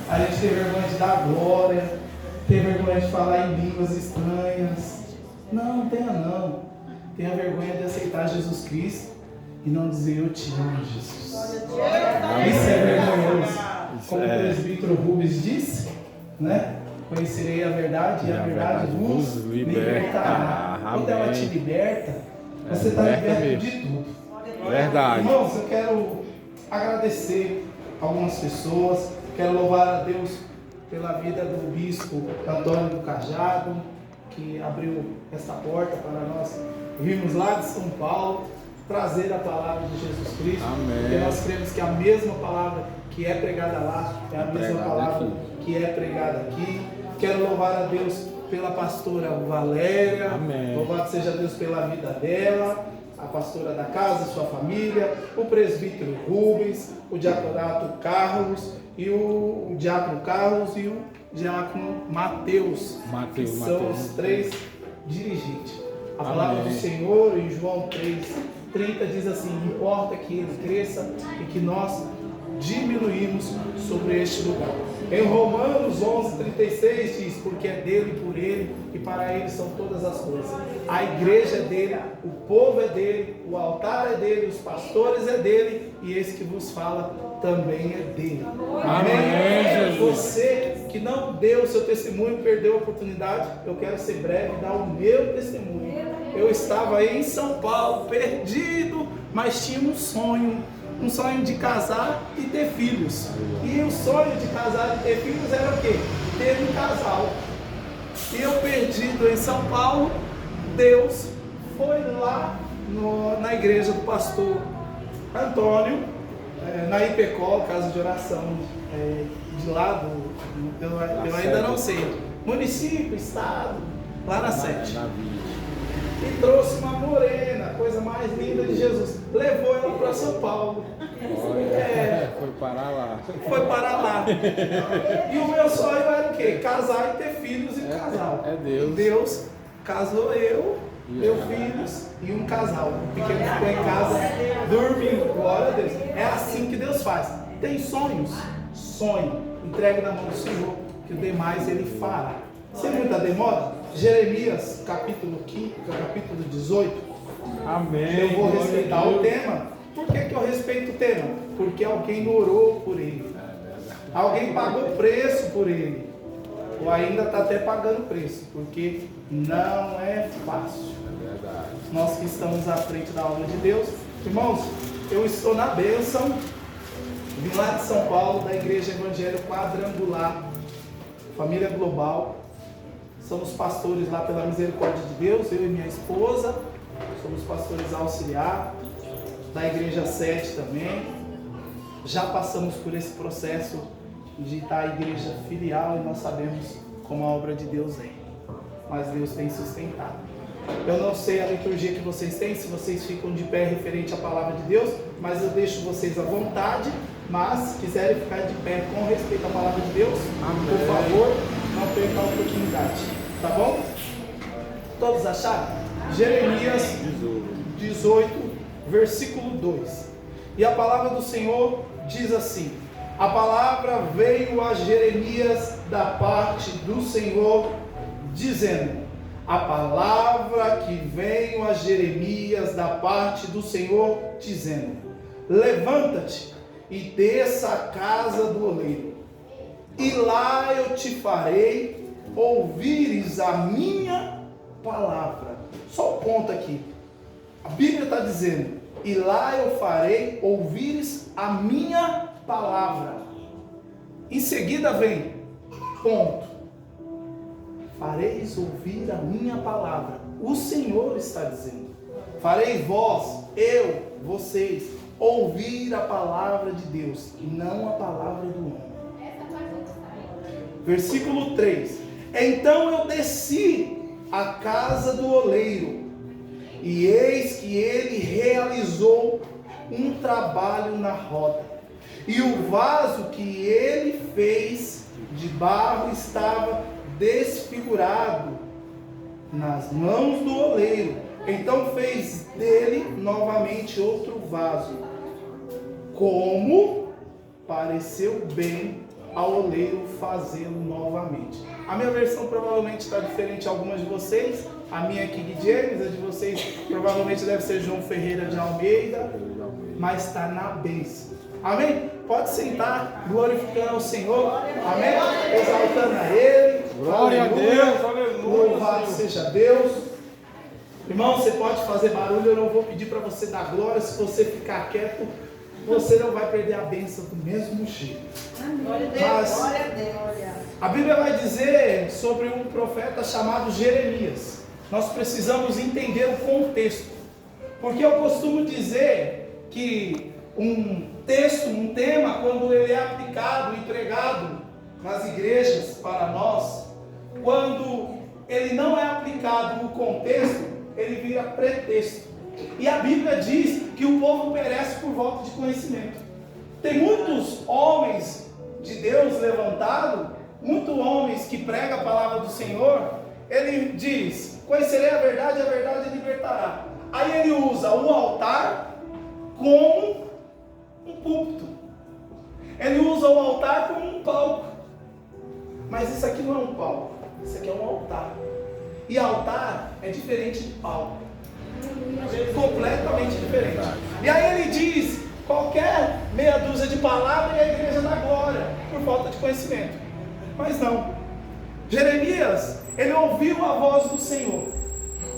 A gente tem vergonha de dar glória, tem vergonha de falar em línguas estranhas. Não tenha não. Tenha vergonha de aceitar Jesus Cristo e não dizer eu te amo, Jesus. Isso é vergonhoso. Como o presbítero Rubens disse, né? Conhecerei a verdade e a verdade vos libertará. Quando ela te liberta, você está liberto de tudo. Verdade. Irmãos, eu quero agradecer algumas pessoas. Quero louvar a Deus pela vida do bispo Antônio do Cajado, que abriu essa porta para nós virmos lá de São Paulo trazer a palavra de Jesus Cristo. Amém. Porque nós cremos que a mesma palavra que é pregada lá é a mesma palavra que é pregada aqui. Quero louvar a Deus pela pastora Valéria. Amém. Louvado seja Deus pela vida dela, a pastora da casa, sua família, o presbítero Rubens, o diaconato Carlos e o diácono Carlos e o diácono Mateus, que são os três dirigentes. A palavra do Senhor em João 3:30 diz assim: importa que ele cresça e que nós diminuímos sobre este lugar. Em Romanos 11:36 diz: porque é dele, por ele e para ele são todas as coisas. A igreja é dele, o povo é dele, o altar é dele, os pastores é dele e esse que vos fala também é dele. Amém. Você que não deu o seu testemunho, perdeu a oportunidade, eu quero ser breve e dar o meu testemunho. Eu estava aí em São Paulo, perdido, mas tinha um sonho de casar e ter filhos. E o sonho de casar e ter filhos era o quê? Ter um casal. E eu perdido em São Paulo, Deus foi lá na igreja do pastor Antônio, na IPECOL, casa de oração de lá eu ainda não sei, município, estado, lá na sede. E trouxe uma morena, coisa mais linda de Jesus. Levou ela para São Paulo. Foi parar lá. Foi parar lá. E o meu sonho era o quê? Casar e ter filhos e um casal. É Deus. E Deus casou eu, meus filhos e um casal. O pequeno ficou em casa dormindo. Glória a Deus. É assim que Deus faz. Tem sonhos? Sonho. Entregue na mão do Senhor, que o demais Ele fará. Sem muita demora, Jeremias, capítulo 15, capítulo 18. Amém. Eu vou respeitar o tema. Por que eu respeito o tema? Porque alguém orou por ele. Alguém pagou preço por ele. Ou ainda está até pagando preço, porque não é fácil. Nós que estamos à frente da obra de Deus. Irmãos, eu estou na bênção. Vim lá de São Paulo, da Igreja Evangélica Quadrangular, Família Global. Somos pastores lá pela misericórdia de Deus, eu e minha esposa. Somos pastores auxiliar da Igreja 7 também. Já passamos por esse processo de estar a igreja filial e nós sabemos como a obra de Deus é. Mas Deus tem sustentado. Eu não sei a liturgia que vocês têm, se vocês ficam de pé referente à palavra de Deus, mas eu deixo vocês à vontade. Mas se quiserem ficar de pé com respeito à palavra de Deus, amém, por favor, não percam a oportunidade. Tá bom? Todos acharam? Jeremias 18, versículo 2. E a palavra do Senhor diz assim: a palavra veio a Jeremias da parte do Senhor, dizendo: a palavra que veio a Jeremias da parte do Senhor, dizendo: levanta-te e desça à casa do oleiro, e lá eu te farei ouvires a minha palavra. Só um ponto aqui. A Bíblia está dizendo: e lá eu farei ouvires a minha palavra. Em seguida vem, ponto. Fareis ouvir a minha palavra. O Senhor está dizendo. Farei vós, eu, vocês, ouvir a palavra de Deus, e não a palavra do homem. Versículo 3. Então eu desci à casa do oleiro, e eis que ele realizou um trabalho na roda, e o vaso que ele fez de barro estava desfigurado nas mãos do oleiro. Então fez dele novamente outro vaso, como pareceu bem ao oleiro fazê-lo novamente. A minha versão provavelmente está diferente de algumas de vocês. A minha é King James, a de vocês provavelmente deve ser João Ferreira de Almeida, mas está na bênção. Amém? Pode sentar, glorificando ao Senhor. Amém? Exaltando a Ele. Glória a Deus, aleluia. Louvado seja Deus. Irmão, você pode fazer barulho, eu não vou pedir para você dar glória. Se você ficar quieto, você não vai perder a bênção do mesmo jeito. Mas a Bíblia vai dizer sobre um profeta chamado Jeremias. Nós precisamos entender o contexto, porque eu costumo dizer que um texto, um tema, quando ele é aplicado e pregado nas igrejas para nós, quando ele não é aplicado no contexto, ele vira pretexto. E a Bíblia diz que o povo perece por falta de conhecimento. Tem muitos homens de Deus levantados, muitos homens que pregam a palavra do Senhor. Ele diz: conhecerei a verdade libertará. Aí ele usa o altar como um púlpito. Ele usa o altar como um palco. Mas isso aqui não é um palco, isso aqui é um altar. E altar é diferente de palco. Completamente diferente. E aí ele diz: qualquer meia dúzia de palavras e a igreja dá glória, por falta de conhecimento. Mas não. Jeremias, ele ouviu a voz do Senhor.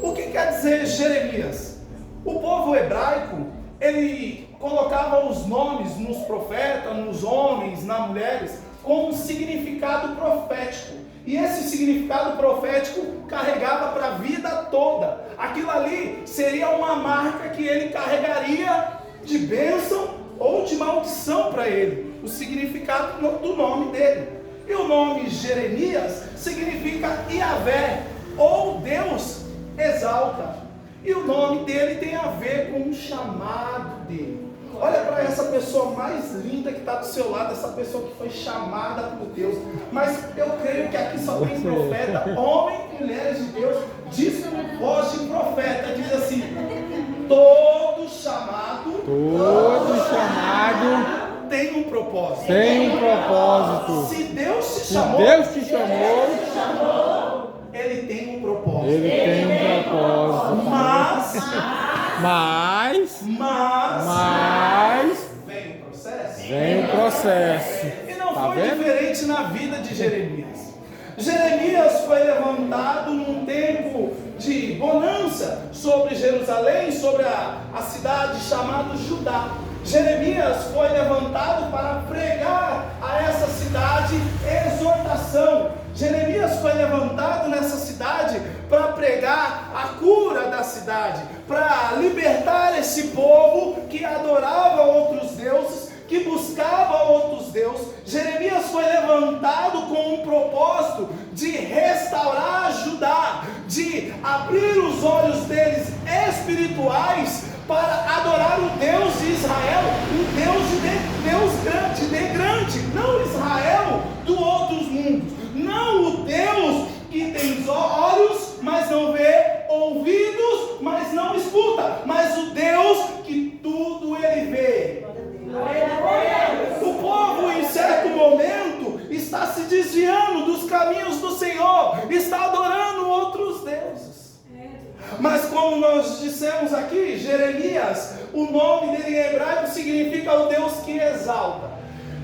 O que quer dizer Jeremias? O povo hebraico, ele colocava os nomes nos profetas, nos homens, nas mulheres, com um significado profético. E esse significado profético carregava para a vida toda. Aquilo ali seria uma marca que ele carregaria de bênção ou de maldição para ele. O significado do nome dele. E o nome Jeremias significa Yahvé, ou Deus exalta. E o nome dele tem a ver com o chamado dele. Olha para essa pessoa mais linda que está do seu lado, essa pessoa que foi chamada por Deus. Mas eu creio que aqui só tem profeta, homem e mulheres de Deus. Diz com voz de profeta, diz assim: todo chamado tem um propósito. Tem um propósito. Se Deus te Se chamou, Deus te chamou, Ele tem um propósito. Ele tem um propósito. Mas vem o processo. Vem o processo. E não Tá foi vendo? diferente na vida de Jeremias. Jeremias foi levantado num tempo de bonança sobre Jerusalém, sobre a cidade chamada Judá. Jeremias foi levantado para pregar a essa cidade exortação. Jeremias foi levantado nessa cidade para pregar a cura da cidade, para libertar esse povo que adorava outros deuses, que buscava outros deuses. Jeremias foi levantado com um propósito de restaurar Judá, de abrir os olhos deles espirituais para adorar o Deus de Israel, o Deus de grande, não Israel do outros mundos, não o Deus que tem olhos, mas não vê, ouvidos, mas não escuta, mas o Deus que tudo ele vê. O povo em certo momento está se desviando dos caminhos do Senhor, está adorando outros deuses. Mas como nós dissemos aqui, Jeremias, o nome dele em hebraico significa o Deus que exalta.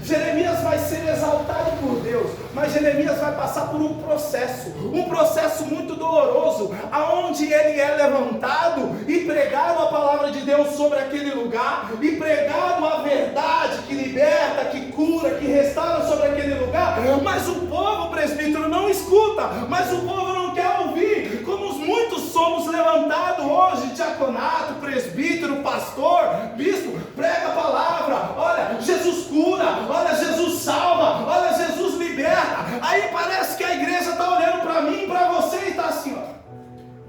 Jeremias vai ser exaltado por Deus, mas Jeremias vai passar por um processo muito doloroso, aonde ele é levantado e pregado a palavra de Deus sobre aquele lugar, e pregado a verdade que liberta, que cura, que restaura sobre aquele lugar, mas o povo, presbítero, não escuta, mas o povo não quer ouvir, como muitos somos levantados hoje, diaconato, presbítero, pastor, bispo, prega a palavra, olha, Jesus cura, olha, Jesus salva, olha, Jesus liberta. Aí parece que a igreja está olhando para mim e para você e está assim, ó.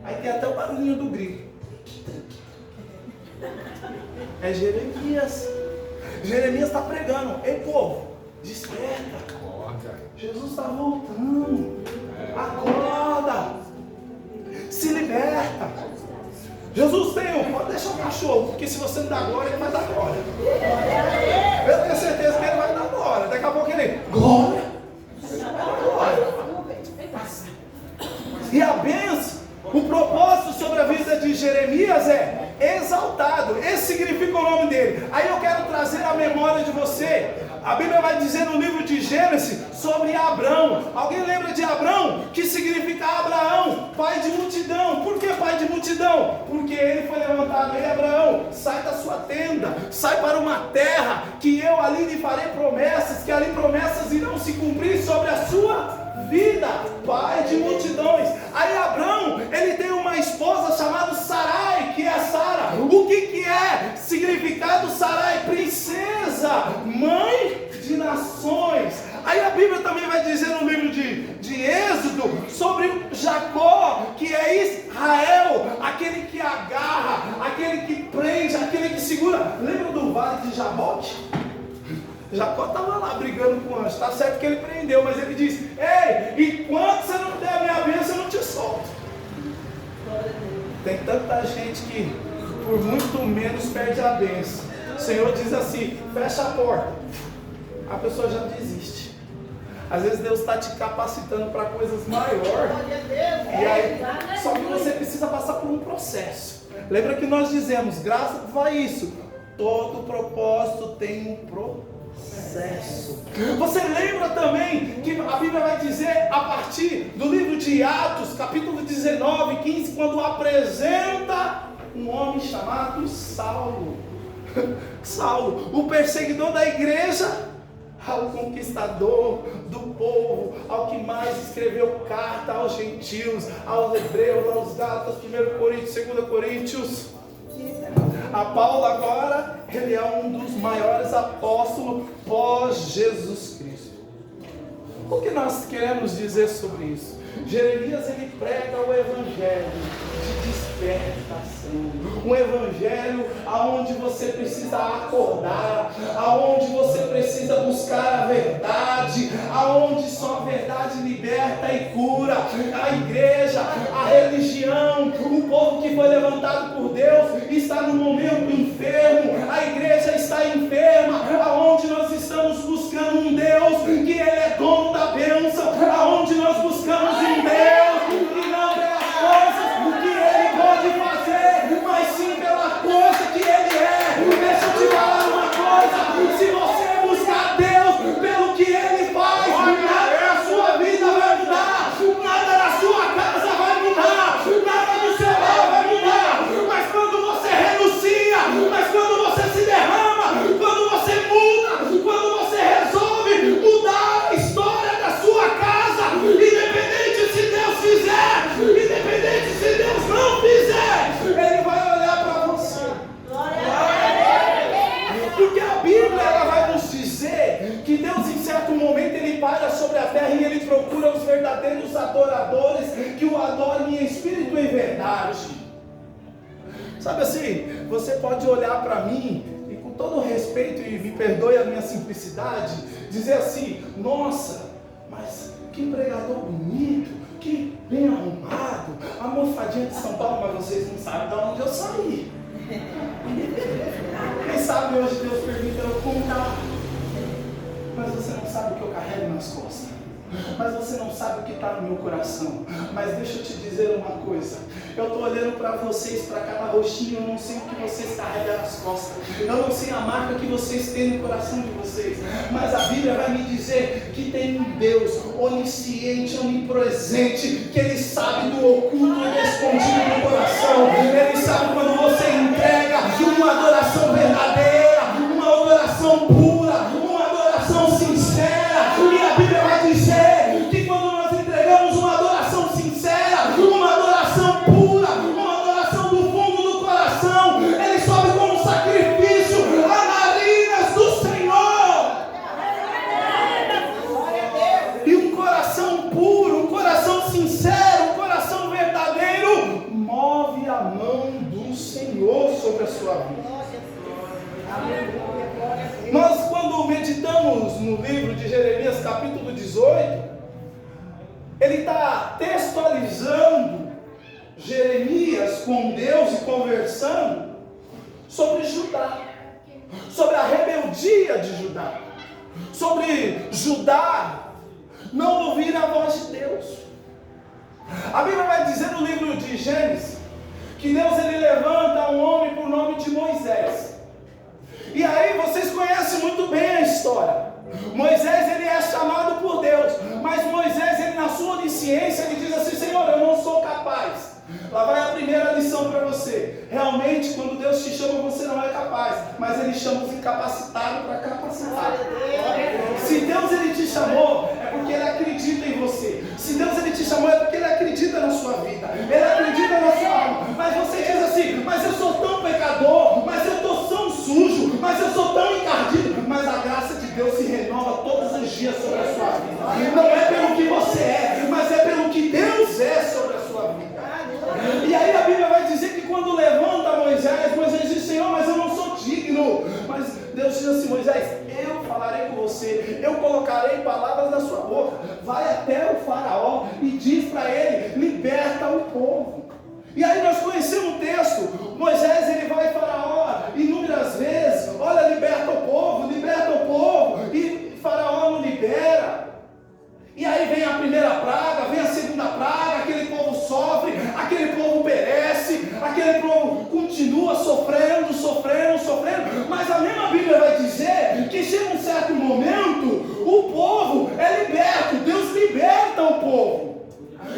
Aí tem até o barulhinho do grito. É Jeremias. Jeremias está pregando. Ei, povo, desperta. Jesus está voltando. Acorda. Se liberta. Jesus tem pode deixar o cachorro, porque se você não dá glória, ele vai dar glória. Eu tenho certeza que ele vai dar glória. Daqui a pouco ele, glória. dizer no livro de Gênesis sobre Abrão. Alguém lembra de Abrão? Que significa Abraão, pai de multidão. Por que pai de multidão? Porque ele foi levantado. Ei, Abraão, sai da sua tenda, sai para uma terra que eu ali lhe farei promessas, que ali promessas irão se cumprir sobre a sua vida, pai de multidões. Aí Abrão, ele tem uma esposa chamada Sarai, que é a Sara. O que é significado Sarai? Princesa, mãe de nações. Aí a Bíblia também vai dizer no livro de Êxodo sobre Jacó, que é Israel, aquele que agarra, aquele que prende, aquele que segura. Lembra do vale de Jaboque? Jacó estava lá brigando com o anjo. Está certo que ele prendeu, mas ele disse: ei, enquanto você não der a minha bênção, eu não te solto. Tem tanta gente que por muito menos perde a bênção. O Senhor diz assim: fecha a porta. A pessoa já desiste. Às vezes Deus está te capacitando para coisas maiores. E aí, só que você precisa passar por um processo. Lembra que nós dizemos, graças a isso, todo propósito tem um processo. Você lembra também que a Bíblia vai dizer a partir do livro de Atos, capítulo 19, 15, quando apresenta um homem chamado Saulo. Saulo, o perseguidor da igreja, ao conquistador do povo, ao que mais escreveu carta aos gentios, aos hebreus, aos gálatas, 1 Coríntios, 2 Coríntios. A Paulo agora, ele é um dos maiores apóstolos pós-Jesus Cristo. O que nós queremos dizer sobre isso? Jeremias, ele prega o evangelho de despertação, um evangelho aonde você precisa acordar, aonde você precisa buscar a verdade, aonde só a verdade liberta e cura. A igreja, a religião, o povo que foi levantado por Deus está no momento enfermo. A igreja está enferma, aonde nós estamos buscando um Deus que ele é dono da bênção, aonde nós buscamos um Deus que não é as coisas que ele pode fazer, mas sim pela coisa que ele é. Deixa eu te falar uma coisa: se você buscar Deus pelo que ele faz, nada na sua vida vai mudar, nada na sua casa vai mudar, nada no seu lar vai mudar. Mas quando você renuncia, mas quando você se derrama, quando você muda, quando você resolve mudar a história da sua casa, independente se Deus fizer, independente se Deus não fizer, ele vai olhar para você. Porque a Bíblia, ela vai nos dizer que Deus, em certo momento, ele para sobre a terra e ele procura os verdadeiros adoradores que o adorem em espírito e em verdade. Sabe assim, você pode olhar para mim e, com todo respeito, e me perdoe a minha simplicidade, dizer assim: nossa, mas que pregador bonito, que bem arrumado, a mofadinha de São Paulo. Mas vocês não sabem de onde eu saí. Quem sabe hoje Deus permita eu contar. Mas você não sabe o que eu carrego nas costas. Mas você não sabe o que está no meu coração. Mas deixa eu te dizer uma coisa: eu estou olhando para vocês, para cada rostinho. Eu não sei o que vocês carregam nas costas, eu não sei a marca que vocês têm no coração de vocês, mas a Bíblia vai me dizer que tem um Deus onisciente, onipresente, que Ele sabe do oculto e escondido no coração. Ele sabe quando você entrega uma adoração verdadeira, uma adoração pura, uma adoração sincera. E a Bíblia vai dizer que quando nós entregamos uma adoração sincera, uma adoração pura, uma adoração do fundo do coração, Ele sobe como sacrifício a narinas do Senhor. E um coração puro, um coração sincero, um coração verdadeiro, move a mão do Senhor sobre a sua vida. Nós, quando meditamos no livro de Jeremias, capítulo 18, ele está textualizando Jeremias com Deus e conversando sobre Judá, sobre a rebeldia de Judá, sobre Judá não ouvir a voz de Deus. A Bíblia vai dizer no livro de Gênesis que Deus, ele levanta um homem por nome de Moisés. E aí vocês conhecem muito bem a história. Moisés, ele é chamado por Deus, mas Moisés, ele na sua onisciência, ele diz assim: Senhor, eu não sou capaz. Lá vai a primeira lição para você. Realmente, quando Deus te chama, você não é capaz, mas Ele chama os incapacitados para capacitar. Se Deus ele te chamou, é porque Ele acredita em você. Se Deus ele te chamou, é porque Ele acredita na sua vida, Ele acredita na sua alma. Mas você diz assim: mas eu sou tão pecador, mas eu estou tão sujo, mas eu sou tão encardido. Mas a graça de Deus se renova todos os dias sobre a sua vida. Não é pelo que você é, mas é pelo que Deus é sobre a sua vida. E aí a Bíblia vai dizer que quando levanta Moisés diz: Senhor, mas eu não sou digno. Mas Deus diz assim: Moisés, eu falarei com você, eu colocarei palavras na sua boca. Vai até o faraó e diz para ele: liberta o povo. E aí nós conhecemos o texto. Moisés ele vai a faraó inúmeras vezes: olha, liberta o povo, e faraó não libera. E aí vem a primeira praga, vem a segunda praga, aquele povo sofre, aquele povo perece, aquele povo continua sofrendo, mas a mesma Bíblia vai dizer que chega um certo momento, o povo é liberto, Deus liberta o povo.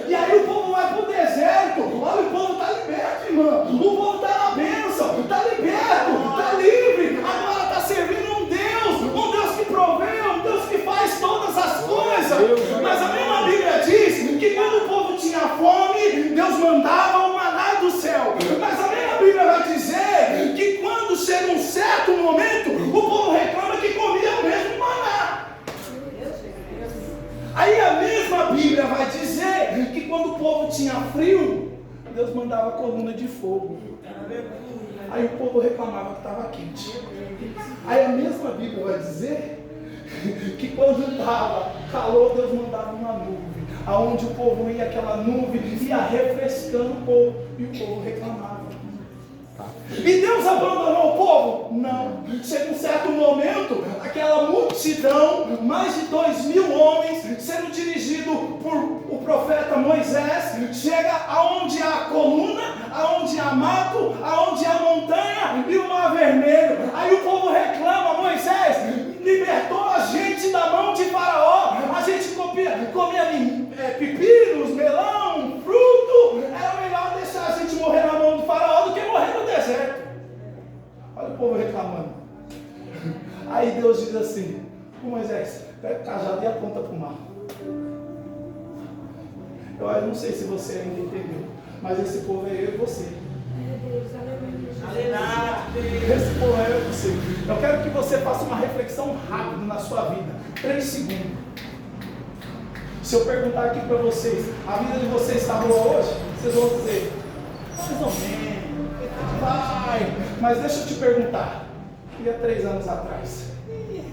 E aí o povo vai para o deserto. Olha, o povo está liberto, irmão. O povo está na bênção, está liberto, está livre. Agora está servindo um Deus que provê, um Deus que faz todas as coisas. Mas a mesma Bíblia diz que quando o povo tinha fome, Deus mandava o maná do céu. Mas a mesma Bíblia vai dizer que quando chega um certo momento, o povo reclama que comia o mesmo maná. Aí a mesma Bíblia vai dizer que quando o povo tinha frio, Deus mandava coluna de fogo. Aí o povo reclamava que estava quente. Aí a mesma Bíblia vai dizer que quando estava calor, Deus mandava uma nuvem. Aonde o povo ia, aquela nuvem ia refrescando o povo. E o povo reclamava. E Deus abandonou o povo? Não. Chega um certo momento, aquela multidão, mais de 2.000 homens, sendo dirigido por o profeta Moisés, chega aonde há coluna, aonde há mato, aonde há montanha e o mar vermelho. Aí o povo reclama: Moisés libertou a gente da mão de Faraó, a gente comia pepinos, melão, fruto, era melhor deixar a gente morrer na mão de Faraó do que morrer no deserto. Olha o povo reclamando. Aí Deus diz assim: Moisés, pega o cajado e aponta para o mar. Eu não sei se você ainda entendeu, mas esse povo é eu e você. Esse povo é eu e você. Eu quero que você faça uma reflexão rápida na sua vida. 3 segundos. Se eu perguntar aqui para vocês: a vida de vocês está boa hoje? Vocês vão dizer: mais ou menos. Vai. Mas deixa eu te perguntar. E há 3 anos atrás?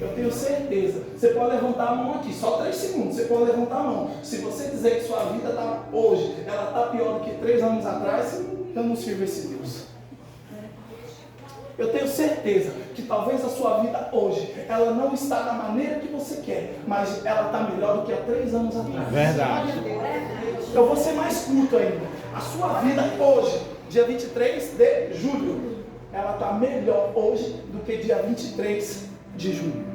Eu tenho certeza. Você pode levantar a mão aqui, só 3 segundos. Você pode levantar a mão. Se você dizer que sua vida está hoje, ela está pior do que 3 anos atrás, eu não sirvo esse Deus. Eu tenho certeza que talvez a sua vida hoje, ela não está da maneira que você quer, mas ela está melhor do que há 3 anos atrás. Verdade. Eu vou ser mais curto ainda. A sua vida hoje, dia 23 de julho, ela está melhor hoje do que dia 23 de julho.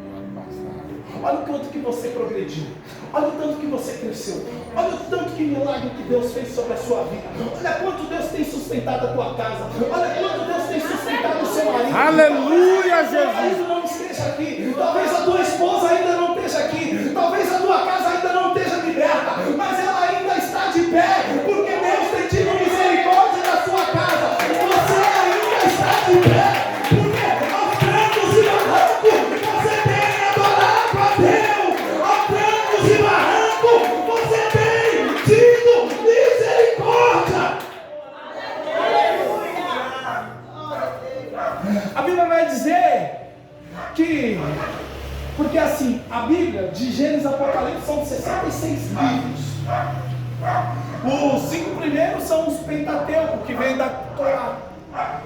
Olha o tanto que você progrediu. Olha o tanto que você cresceu. Olha o tanto que milagre que Deus fez sobre a sua vida. Olha quanto Deus tem sustentado a tua casa. Olha quanto Deus tem sustentado o seu marido. Aleluia, Talvez o seu Jesus. marido não esteja aqui. Talvez a tua esposa ainda não esteja aqui. Talvez a tua casa ainda não esteja liberta. Mas ela ainda está de pé. Porque Deus tem tido misericórdia da sua casa. Você ainda está de pé. A Bíblia vai dizer que, porque assim, a Bíblia de Gênesis e Apocalipse são 66 livros. Os 5 primeiros são os Pentateuco, que vem da Torá.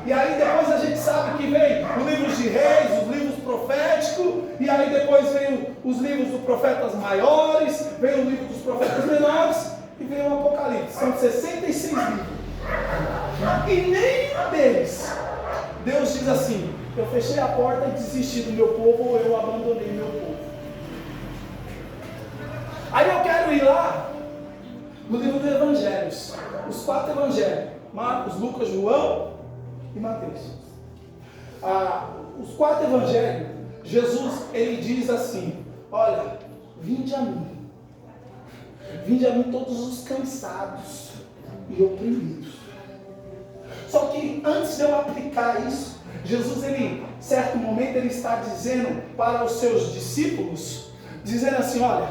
E aí depois a gente sabe que vem os livros de Reis, os livros proféticos, e aí depois vem os livros dos profetas maiores, vem o livro dos profetas menores, e vem o Apocalipse. São 66 livros. E nenhum deles Deus diz assim: eu fechei a porta e desisti do meu povo, ou eu abandonei meu povo. Aí eu quero ir lá no livro dos Evangelhos, os 4 Evangelhos, Marcos, Lucas, João e Mateus. Os 4 Evangelhos, Jesus, ele diz assim: olha, vinde a mim todos os cansados e oprimidos. Só que antes de eu aplicar isso, Jesus, ele, certo momento, ele está dizendo para os seus discípulos, dizendo assim: olha,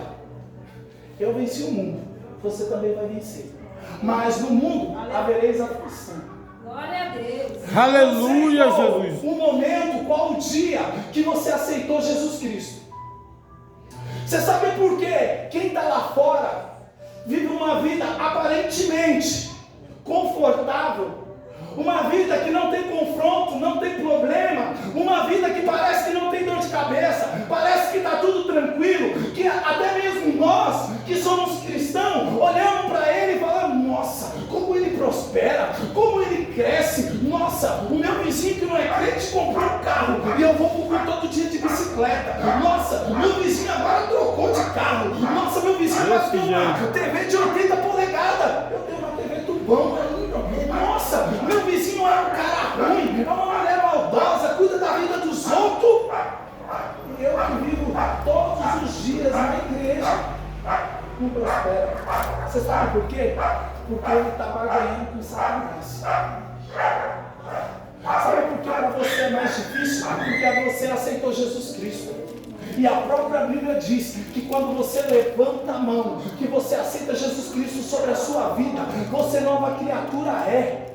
eu venci o mundo, você também vai vencer, mas no mundo havereis aflição. Glória a Deus. Aleluia, Jesus. O momento, qual o dia que você aceitou Jesus Cristo? Você sabe por quê? Quem está lá fora vive uma vida aparentemente confortável, uma vida que não tem confronto, não tem problema, uma vida que parece que não tem dor de cabeça, parece que está tudo tranquilo, que até mesmo nós que somos cristãos olhamos para ele e falamos: nossa, como ele prospera, como ele cresce, nossa, o meu vizinho que não é crente comprou um carro e eu vou pro todo dia de bicicleta, nossa, meu vizinho agora trocou de carro, nossa, meu vizinho agora tem uma TV de 80 polegadas, eu tenho uma TV tubão ainda, nossa, meu vizinho é um cara ruim, é uma mulher maldosa, cuida da vida dos outros, e eu que vivo todos os dias na igreja não prospera. Você sabe por quê? Porque ele está barganhando com Satanás. Sabe por que para você é mais difícil? Porque você aceitou Jesus Cristo. E a própria Bíblia diz que quando você levanta a mão, que você aceita Jesus Cristo sobre a sua vida, você nova criatura é.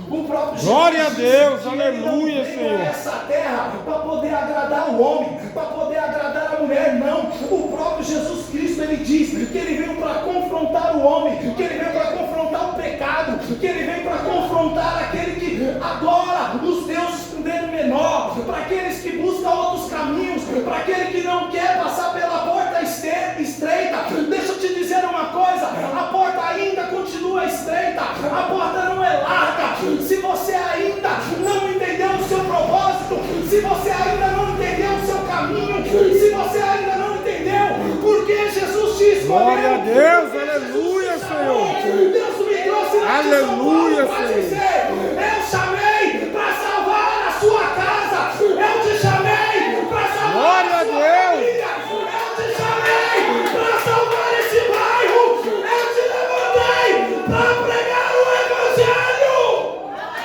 O próprio Jesus, glória a Deus, aleluia, Senhor. Essa terra para poder agradar o homem, para poder agradar a mulher, não. O próprio Jesus Cristo, ele diz que ele veio para confrontar o homem, que ele veio para confrontar o pecado, que ele veio para confrontar aquele que adora os deuses com dedo menor, para aqueles que buscam outros caminhos, para aquele que não quer passar pela porta estreita. Deixa eu te dizer uma coisa: a porta ainda continua estreita, a porta não é larga. Se você ainda não entendeu o seu propósito, se você ainda não entendeu o seu caminho, se você ainda não entendeu porque Jesus te escolheu, glória a Deus, aleluia, Senhor. Deus me trouxe lá de São Paulo para dizer: eu chamei para salvar a sua casa, eu te chamei para salvar glória a a sua Deus. família, eu te chamei para salvar esse bairro, eu te levantei para pregar o Evangelho.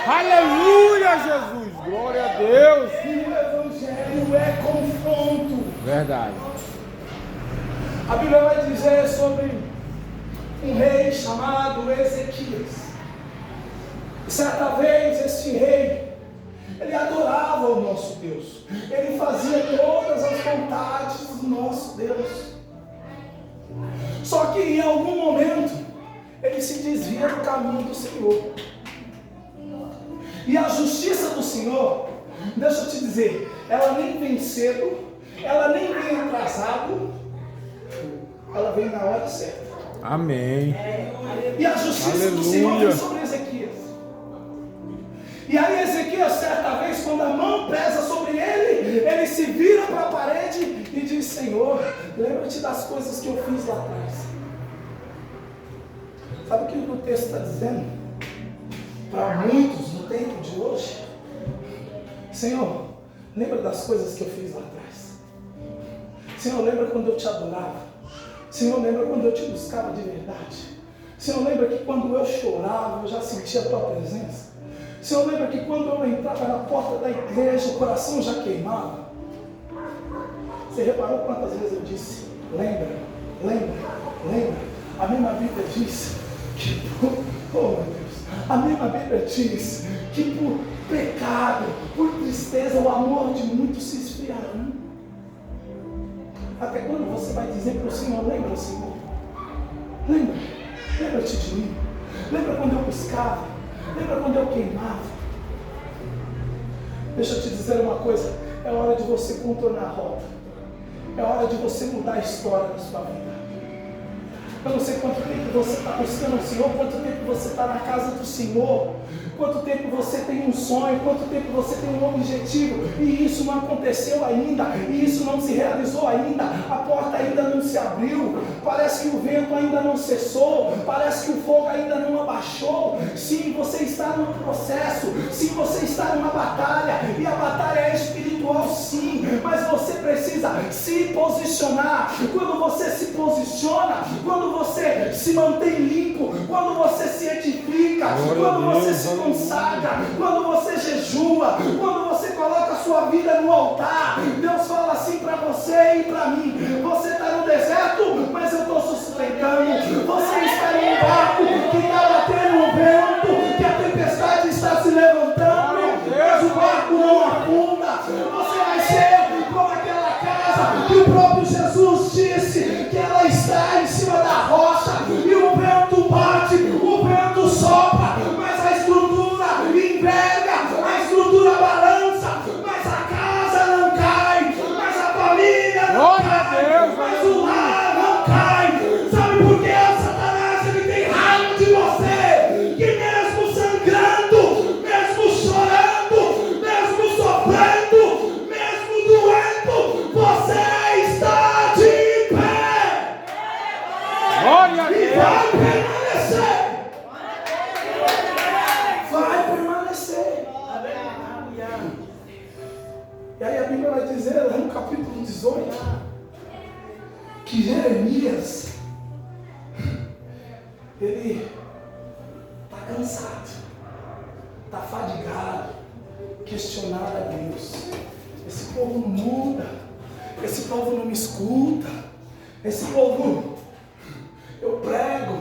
Aleluia, Jesus. Glória a Deus. E o Evangelho é confronto. Verdade. A Bíblia vai dizer sobre um rei chamado Ezequias. Certa vez esse rei, ele adorava o nosso Deus, ele fazia todas as vontades do nosso Deus. Só que em algum momento ele se desvia do caminho do Senhor. E a justiça do Senhor, deixa eu te dizer, ela nem vem cedo, ela nem vem atrasado, ela vem na hora certa. Amém. E a justiça do Senhor vem sobre Ezequias. E aí Ezequias, certa vez, quando a mão pesa sobre ele, ele se vira para a parede e diz: Senhor, lembra-te das coisas que eu fiz lá atrás. Sabe o que o texto está dizendo? Para muitos no tempo de hoje: Senhor, lembra das coisas que eu fiz lá atrás. Senhor, lembra quando eu te adorava. Senhor, lembra quando eu te buscava de verdade. Senhor, lembra que quando eu chorava, eu já sentia a tua presença. Senhor, lembra que quando eu entrava na porta da igreja, o coração já queimava. Você reparou quantas vezes eu disse: lembra, lembra, lembra. A mesma Bíblia diz que oh meu Deus, a mesma Bíblia diz que por pecado, por tristeza, o amor de muitos se esfriará. Até quando você vai dizer para o Senhor: lembra, Senhor, lembra, lembra-te de mim, lembra quando eu buscava, lembra quando eu queimava. Deixa eu te dizer uma coisa: é hora de você contornar a rota, é hora de você mudar a história da sua vida. Eu não sei quanto tempo você está buscando o Senhor, quanto tempo você está na casa do Senhor, quanto tempo você tem um sonho, quanto tempo você tem um objetivo, e isso não aconteceu ainda, e isso não se realizou ainda, a porta ainda não se abriu, parece que o vento ainda não cessou, parece que o fogo ainda não abaixou. Sim, você está num processo, sim, você está numa batalha, e a batalha é espiritual, sim, mas você precisa se posicionar. Quando você se posiciona, quando você se mantém limpo, quando você se edifica, quando você se consagra, quando você jejua, quando você coloca a sua vida no altar, Deus fala assim para você e para mim: você está no deserto, mas eu estou sustentando. Você está em um barco que está batendo o vento, que a tempestade está se levantando, mas o barco não afunda. Você vai ser como aquela casa que o próprio Jesus disse que ela está em cima da rocha, e o vento bate, o vento sopra, mas a estrutura enverga, a estrutura balança, mas a casa não cai, mas a família não cai, mas o lar não cai. Sabe por que, Satanás? Ele tem raiva de você, que mesmo sangrando, mesmo chorando, mesmo sofrendo, mesmo doendo, você está de pé. Glória a E Deus. vai permanecer. Vai permanecer. E aí a Bíblia vai dizer lá no capítulo 18 que Jeremias, ele está cansado, está fadigado, questionado a Deus. Esse povo não muda, esse povo não me escuta, esse povo, eu prego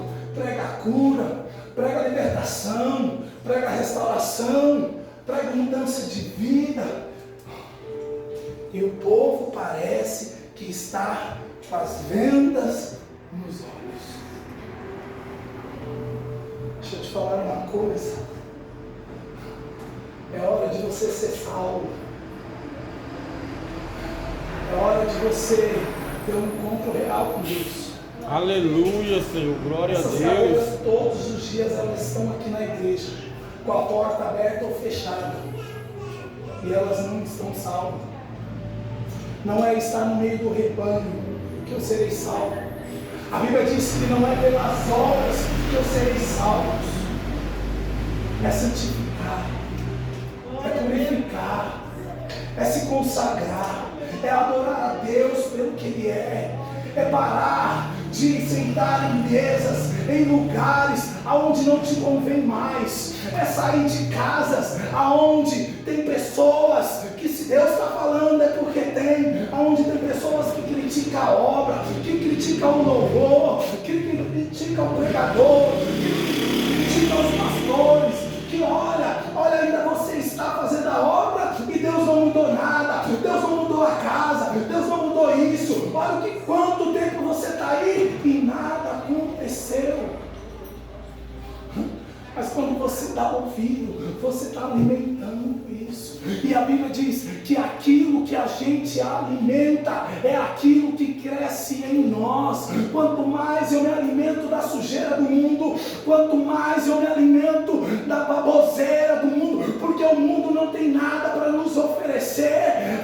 a cura, prego a libertação, prego a restauração, prego mudança de vida, e o povo parece que está com as vendas nos olhos. Deixa eu te falar uma coisa, é hora de você ser salvo, é hora de você ter um encontro real com Deus. Aleluia, Senhor. Glória a Essas Deus. garotas, todos os dias elas estão aqui na igreja, com a porta aberta ou fechada, e elas não estão salvas. Não é estar no meio do rebanho que eu serei salvo. A Bíblia diz que não é pelas obras que eu serei salvo, é santificar, é purificar, é se consagrar, é adorar a Deus pelo que Ele é parar de sentar em mesas, em lugares aonde não te convém mais, é sair de casas aonde tem pessoas que, se Deus está falando, é porque tem, aonde tem pessoas que criticam a obra, que criticam o louvor, que criticam o pregador, que criticam os pastores, que olha, ainda você está fazendo a obra e Deus não mudou nada, Deus não mudou a casa, Deus não mudou isso, olha quanto tempo você está aí e nada aconteceu. Mas quando você dá ouvido, você está alimentando isso. E a Bíblia diz que aquilo que a gente alimenta é aquilo que cresce em nós. Quanto mais eu me alimento da sujeira do mundo, quanto mais eu me alimento da baboseira do mundo, porque o mundo não tem nada para nos oferecer,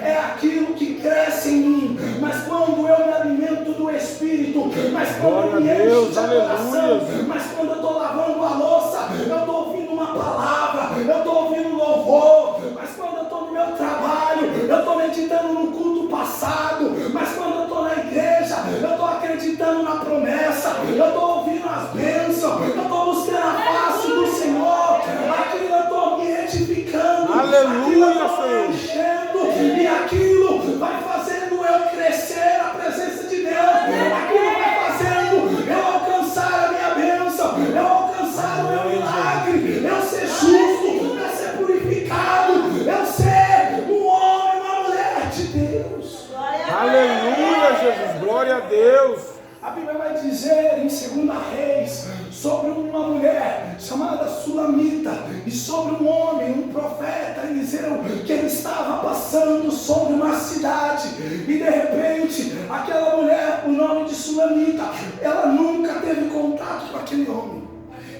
é aquilo que cresce em mim. Mas quando eu me alimento do Espírito, mas quando eu me encho de adoração, mas quando eu estou lavando a louça, eu estou ouvindo uma palavra, eu estou ouvindo louvor, mas quando eu estou no meu trabalho, eu estou meditando no culto passado, mas quando eu estou na igreja, eu estou acreditando na promessa, eu estou ouvindo as bênçãos, eu estou buscando a face do Senhor, aquilo eu estou me edificando, aquilo eu estou me enchendo, e aquilo vai fazendo eu crescer na presença de Deus, aquilo vai fazendo eu alcançar a minha bênção, eu alcançar o meu milagre, eu ser justo, eu ser purificado, eu ser um homem, uma mulher de Deus. Aleluia, Jesus. Glória a Deus. A Bíblia vai dizer em 2 Reis, sobre uma mulher chamada Sulamita e sobre um homem, um profeta, Eliseu, que ele estava passando sobre uma cidade e de repente aquela mulher, o nome de Sulamita, ela nunca teve contato com aquele homem.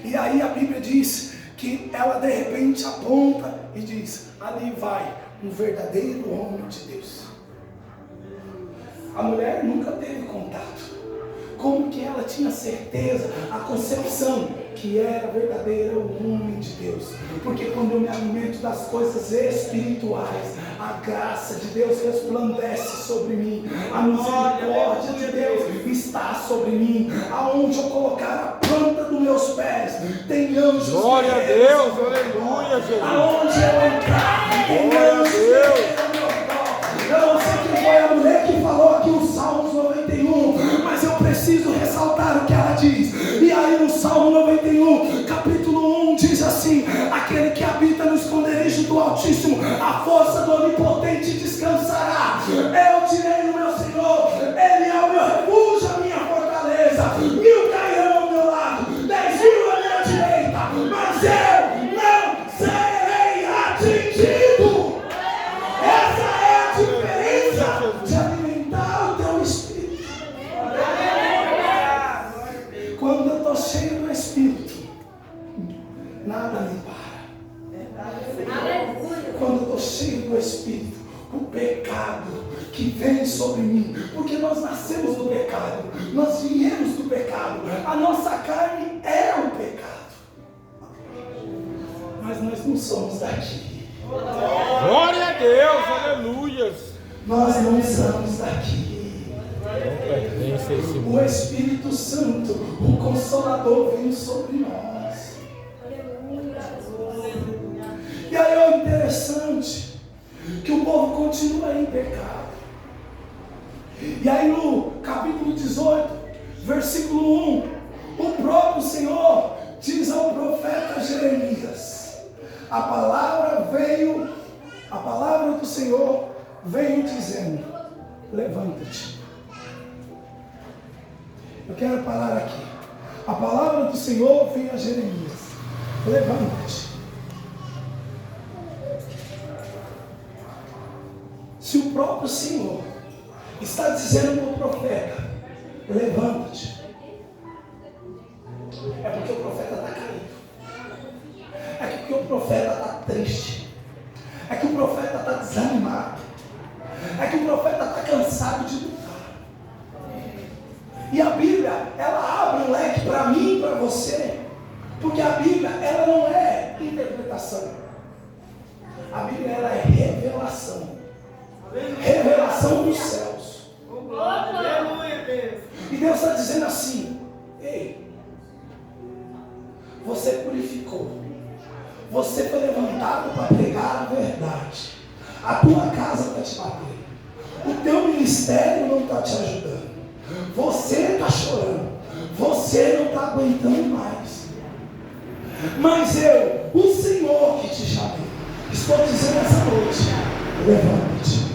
E aí a Bíblia diz que ela de repente aponta e diz: ali vai um verdadeiro homem de Deus. A mulher nunca teve contato. Como que ela tinha certeza, a concepção que era verdadeira o homem de Deus? Porque quando eu me alimento das coisas espirituais, a graça de Deus resplandece sobre mim, a misericórdia de Deus está sobre mim. Aonde eu colocar a planta dos meus pés, tem anjos. Glória a Deus, aleluia, Jesus. Aonde eu entrar, tem anjos ao meu redor. Eu não sei quem foi a mulher que falou aqui o Salmos 91, mas eu preciso ressaltar o que ela diz. E aí no Salmo 91, capítulo 1, diz assim: aquele que habita no esconderijo do Altíssimo, a força do Onipotente descansará. Eu direi no meu Senhor, Ele é o meu refúgio, a minha fortaleza. 1000 cairão ao meu lado, 10.000 à minha direita, mas eu não serei atingido. Essa é a diferença de alimentar o teu espírito. Quando eu estou cheio do Espírito, nada me para. Quando eu estou cheio do Espírito, o pecado que vem sobre mim, porque nós nascemos do pecado, nós viemos do pecado, a nossa carne é o pecado, mas nós não somos daqui. Glória a Deus, aleluia. Nós não somos daqui. O Espírito Santo, o Consolador, vem sobre nós. E aí é interessante que o povo continua em pecado. E aí no capítulo 18, versículo 1, o próprio Senhor diz ao profeta Jeremias: a palavra do Senhor veio dizendo: levanta-te. Eu quero parar aqui. A palavra do Senhor veio a Jeremias: levanta-te. Se o próprio Senhor está dizendo para o profeta: levanta-te, é porque o profeta está caído, é porque o profeta está triste, é que o profeta está desanimado, é que o profeta está cansado de lutar. E a Bíblia, ela abre um leque para mim e para você, porque a Bíblia, ela não é interpretação, a Bíblia, ela é revelação. Revelação dos céus. E Deus está dizendo assim: ei, você purificou, você foi levantado para pregar a verdade, a tua casa está te batendo, o teu ministério não está te ajudando, você está chorando, você não está aguentando mais, mas eu, o Senhor que te chamei, estou dizendo essa noite: levante-te.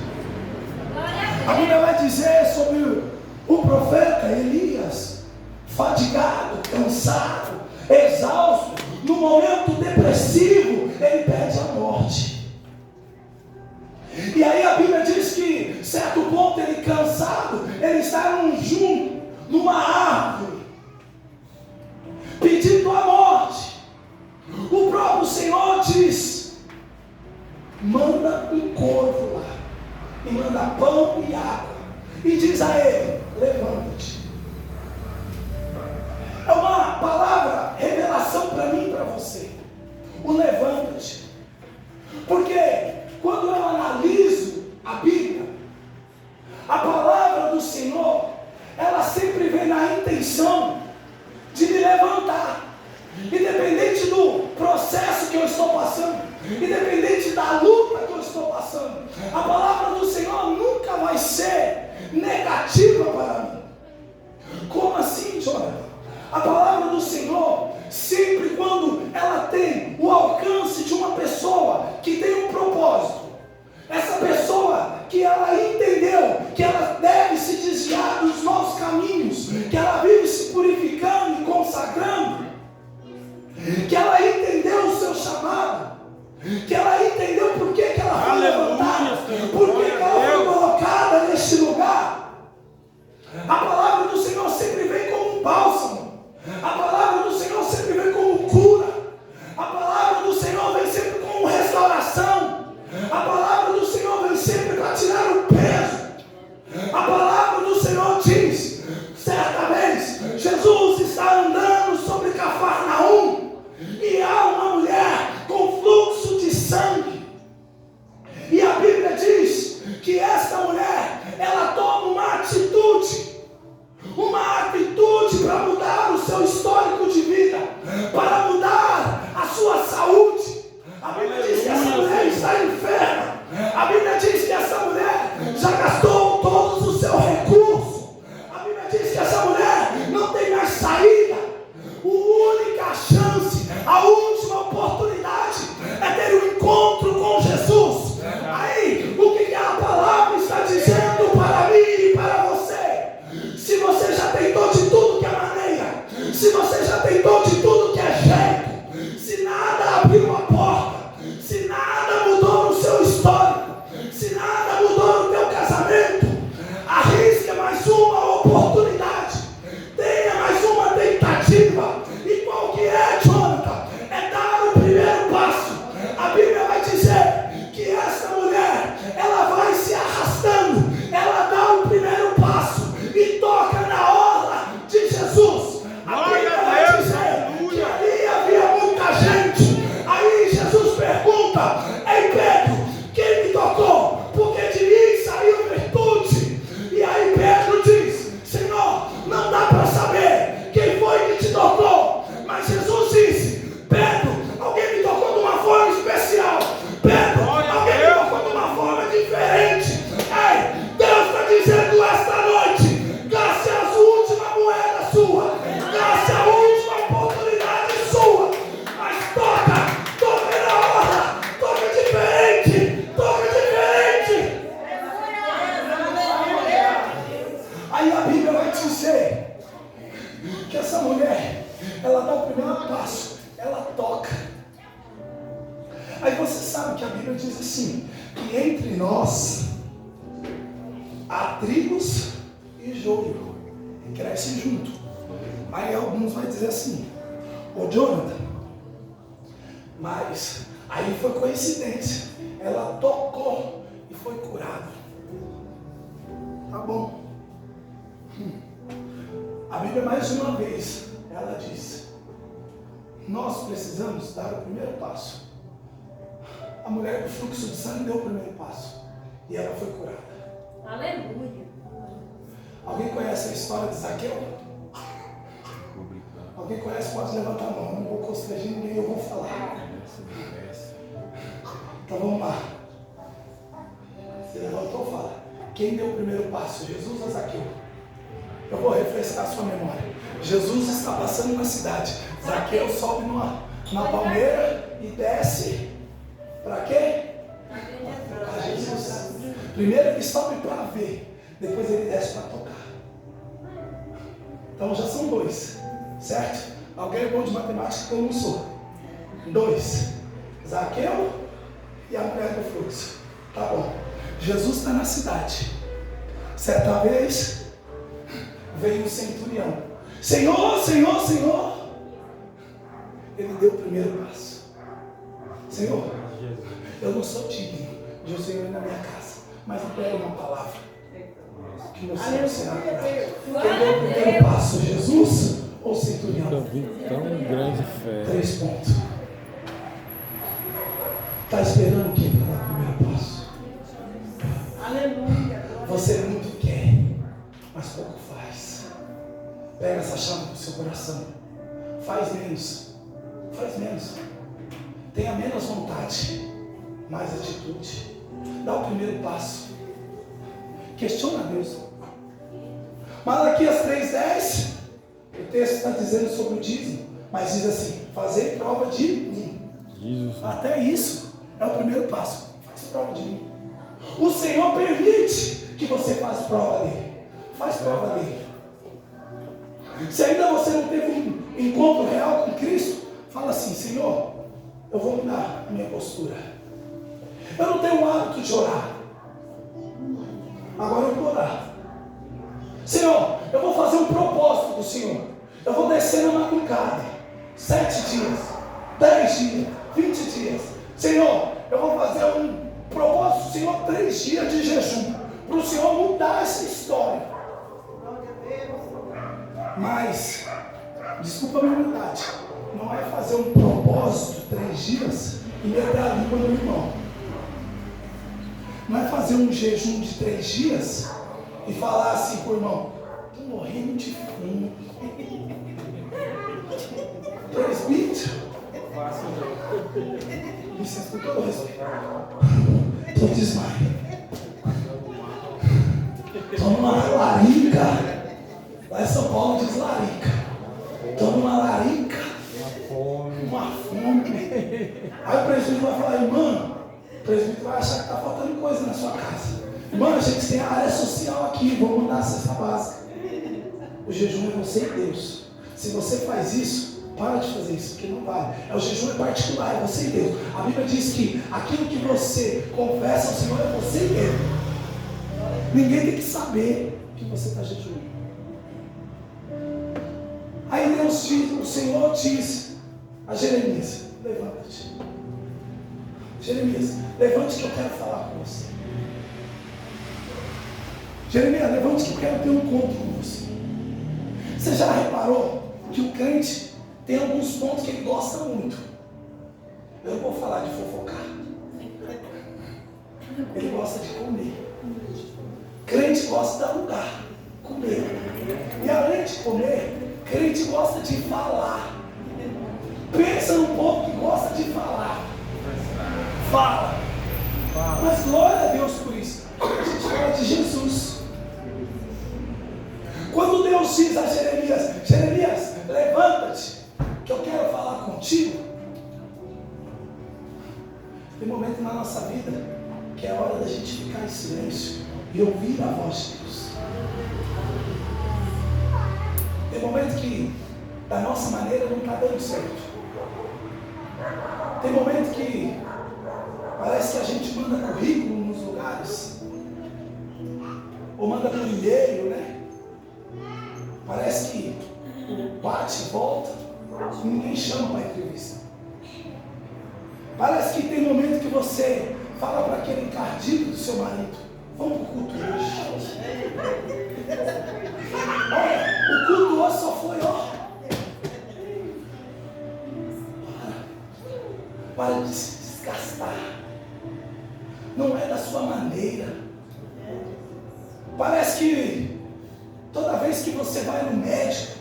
A Bíblia vai dizer sobre o profeta Elias, fadigado, cansado, exausto, no momento depressivo, ele pede a morte. E aí a Bíblia diz que, certo ponto, ele cansado, ele está num junco, numa árvore, pedindo a morte. O próprio Senhor diz: manda um corvo lá, e manda pão e água, e diz a ele: levanta-te. É uma palavra, revelação para mim e para você, o levanta-te. Porque quando eu analiso a Bíblia, a palavra do Senhor, ela sempre vem na intenção de me levantar, independente do processo que eu estou passando, independente da luta que eu estou passando. A palavra do Senhor nunca vai ser negativa para mim. Como assim, Jonathan? A palavra do Senhor, sempre quando ela tem o alcance de uma pessoa que tem um propósito, essa pessoa que ela entendeu que ela deve se desviar dos maus caminhos, que ela vive se purificando e consagrando, Jesus está andando sobre Cafarnaum e há uma mulher com fluxo de sangue. E a Bíblia diz que essa mulher, ela toma uma atitude para mudar o seu histórico de vida, para mudar a sua saúde. A Bíblia diz que essa mulher está enferma. A Bíblia diz que essa mulher já gastou todos os seus recursos. A Bíblia diz que essa mulher não tem mais saída. A única chance, a última oportunidade é ter um encontro com Jesus. Aí, o que a palavra está dizendo para mim e para você? Se você já tentou de tudo que é maneira, se você já tentou de tudo que é jeito, se nada abriu a porta, se nada mudou no seu histórico, se nada mudou no teu casamento, arrisque mais uma oportunidade, tenha mais uma tentativa. E qual que é, Jonathan? É dar o primeiro passo. A Bíblia vai dizer que essa mulher, ela vai se arrastando, ela dá o primeiro passo e toca na orla de Jesus. A Bíblia vai dizer que ali havia muita gente. Aí Jesus pergunta: ei Pedro, quem me tocou? Porque de mim saiu virtude. E aí Pedro diz: Senhor, não dá para saber quem foi que te tocou. Mas Jesus disse: Pedro, alguém me tocou de uma forma especial. Pedro, alguém me tocou de uma forma diferente. Ei, Deus está dizendo esta noite: gaste a última moeda sua, gaste a última oportunidade sua, mas toca na hora, toca diferente, toca diferente. Aí a Bíblia vai dizer que essa mulher, ela dá o primeiro passo, ela toca. Aí você sabe que a Bíblia diz assim, que entre nós há trigos e joio, e crescem junto. Aí alguns vão dizer assim: ô Jonathan, mas aí foi coincidência, ela tocou e foi curada. Tá bom. A Bíblia mais uma vez, ela diz: nós precisamos dar o primeiro passo. A mulher do fluxo de sangue deu o primeiro passo e ela foi curada. Aleluia. Alguém conhece a história de Zaqueu? Alguém conhece? Pode levantar a mão. Não vou constranger ninguém, eu vou falar. Então vamos lá. Você levantou, fala. Quem deu o primeiro passo? Jesus ou Zaqueu? Eu vou refrescar a sua memória. Jesus está passando na cidade. Zaqueu sobe na palmeira e desce. Para quê? Para Jesus. Primeiro ele sobe para ver, depois ele desce para tocar. Então já são dois, certo? Alguém é bom de matemática que eu não sou. 2. Zaqueu e a mulher do fluxo. Tá bom. Jesus está na cidade. Certa vez veio o centurião. Senhor, Senhor, Senhor. Ele deu o primeiro passo. Senhor, eu não sou digno de o Senhor ir na minha casa, mas eu quero uma palavra que meu Senhor será curado. Quem deu o primeiro passo, Jesus ou centurião? Tão grande fé. 3 pontos. Está esperando o que para dar o primeiro passo? Aleluia. Você muito quer, mas pouco faz. Pega essa chave do seu coração. Faz menos. Faz menos. Tenha menos vontade, mais atitude. Dá o primeiro passo. Questiona Deus. Malaquias 3:10, o texto está dizendo sobre o dízimo, mas diz assim: fazer prova de mim. Jesus. Até isso é o primeiro passo. Faz prova de mim. O Senhor permite que você faça prova dele. Faz prova dele. Se ainda você não teve um encontro real com Cristo, fala assim: Senhor, eu vou mudar a minha postura. Eu não tenho o hábito de orar. Agora eu vou orar. Senhor, eu vou fazer um propósito do Senhor. Eu vou descer na madrugada. 7 dias, 10 dias, 20 dias. Senhor, eu vou fazer um propósito do Senhor, 3 dias de jejum. Para o Senhor mudar essa história. Mas, desculpa a minha verdade, não é fazer um propósito 3 dias e meter a língua no irmão. Não é fazer um jejum de 3 dias e falar assim pro irmão: estou morrendo de fome. Presbítero, licença, com todo respeito, estou desmaiando. Estou numa larica. Lá em São Paulo diz larica. Estou numa larica. Uma fome. Aí o presbítero vai falar: irmão, o presbítero vai achar que está faltando coisa na sua casa. Irmão, a gente tem a área social aqui, vou mandar a cesta básica. O jejum é você e Deus. Se você faz isso, para de fazer isso, porque não vale. O jejum é particular, é você e Deus. A Bíblia diz que aquilo que você confessa ao Senhor é você e Ele. Ninguém tem que saber que você está jejuando. Aí Deus diz, o Senhor diz a Jeremias: levanta-te. Jeremias, levante que eu quero falar com você. Jeremias, levante que eu quero ter um encontro com você. Você já reparou que o crente tem alguns pontos que ele gosta muito? Eu não vou falar de fofocar. Ele gosta de comer. Crente gosta de dar lugar, comer. E além de comer, crente gosta de falar. Pensa no povo que gosta de falar. Fala. Mas glória a Deus por isso. A gente fala de Jesus. Quando Deus diz a Jeremias: Jeremias, levanta-te, que eu quero falar contigo. Tem momento na nossa vida que é hora da gente ficar em silêncio e ouvir a voz de Deus. Tem momento que da nossa maneira não está dando certo. Tem momento que parece que a gente manda currículo nos lugares, ou manda por e-mail, né? Parece que bate e volta, ninguém chama para entrevista. Parece que tem momento que você fala para aquele encardido do seu marido: vamos para o culto hoje. Olha, o culto hoje só foi, ó. Para de se desgastar. Não é da sua maneira. Parece que toda vez que você vai no médico,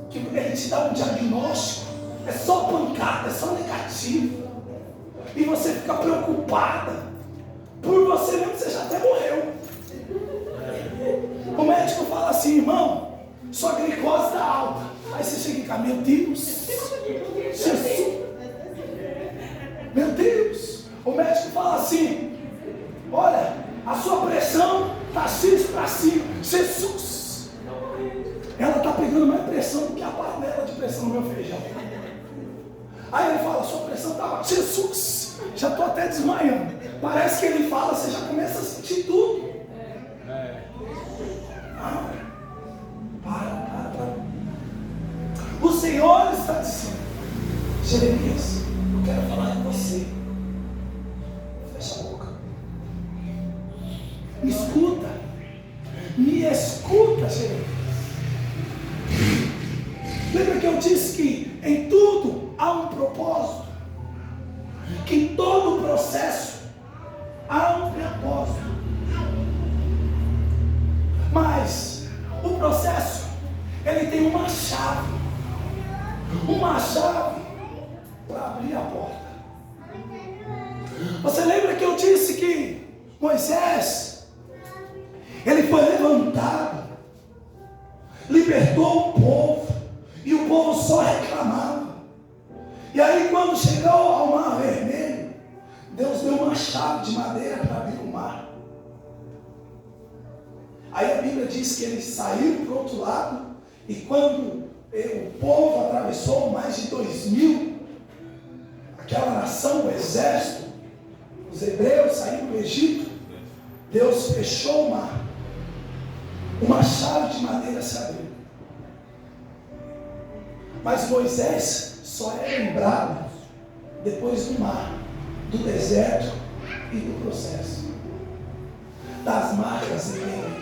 que ele te dá um diagnóstico, é só pancada, é só negativo. E você fica preocupada. Por você mesmo, você já até morreu. O médico fala assim: irmão, sua glicose está alta. Aí você chega em casa: meu Deus, Jesus, meu Deus. O médico fala assim: olha, a sua pressão está X para cima. Jesus, ela está pegando mais pressão do que a panela de pressão no meu feijão. Aí ele fala: sua pressão está baixa. Jesus, já estou até desmaiando. Parece que ele fala, você já começa a sentir tudo. Para. O Senhor está dizendo: Jeremias, eu quero falar com você. Fecha a boca. Me escuta. Me escuta, Jeremias. Lembra que eu disse que em tudo há um propósito? Que em todo o processo há um propósito. Mas o processo, ele tem uma chave. Uma chave para abrir a porta. Você lembra que eu disse que Moisés, ele foi levantado, libertou o povo, e o povo só reclamava. E aí, quando chegou ao Mar Vermelho, Deus deu uma chave de madeira para abrir o mar. Aí a Bíblia diz que eles saíram para o outro lado, e quando o povo atravessou, mais de 2.000, aquela nação, o exército, os hebreus saíram do Egito, Deus fechou o mar. Uma chave de madeira se abriu. Mas Moisés só é lembrado depois do mar, do deserto e do processo, das marcas em meio.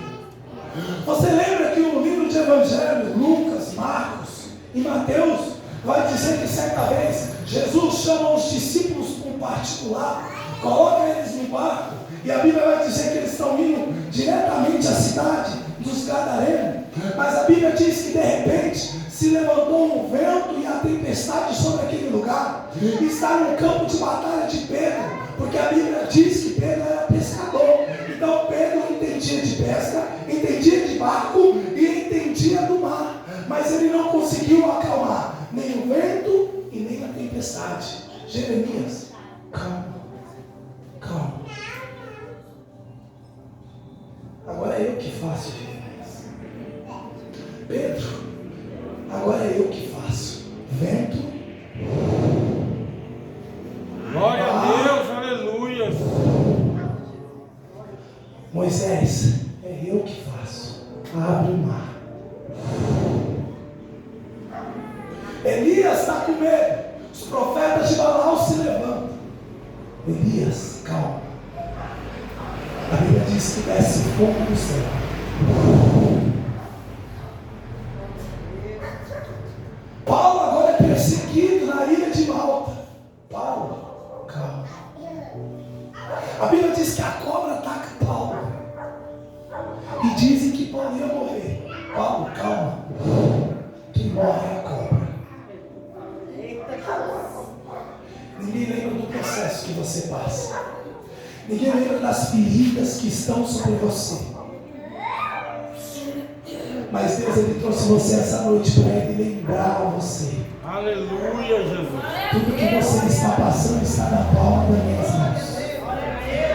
Você lembra que no livro de Evangelho, Lucas, Marcos e Mateus, vai dizer que certa vez Jesus chama os discípulos para um particular, coloca eles no barco, e a Bíblia vai dizer que eles estão indo diretamente à cidade dos Gadarenos, mas a Bíblia diz que de repente se levantou um vento e a tempestade sobre aquele lugar, e está no campo de batalha de Pedro, porque a Bíblia diz que Pedro era pescador. Então Pedro entendia de pesca, entendia de barco e entendia do mar, mas ele não conseguiu acalmar nem o vento e nem a tempestade. Jeremias, calma, calma. Agora é eu que faço, Jeremias. Pedro, agora é eu que faço. Vento. Glória a Deus, aleluia. Moisés, é eu que faço. Abre o mar. Elias está com medo. Os profetas de Baal se levantam. Elias, calma. A Bíblia diz que desce fogo do céu. Paulo agora é perseguido na ilha de Malta. Paulo, calma. A Bíblia diz que a cobra ataca Paulo. E dizem que Paulo ia morrer. Paulo, calma. Quem morre é a cobra. Ninguém lembra do processo que você passa. Ninguém lembra das feridas que estão sobre você. Mas Deus, Ele trouxe você essa noite para Ele lembrar você. Aleluia, Jesus. Tudo que você está passando está na palma das minhas mãos.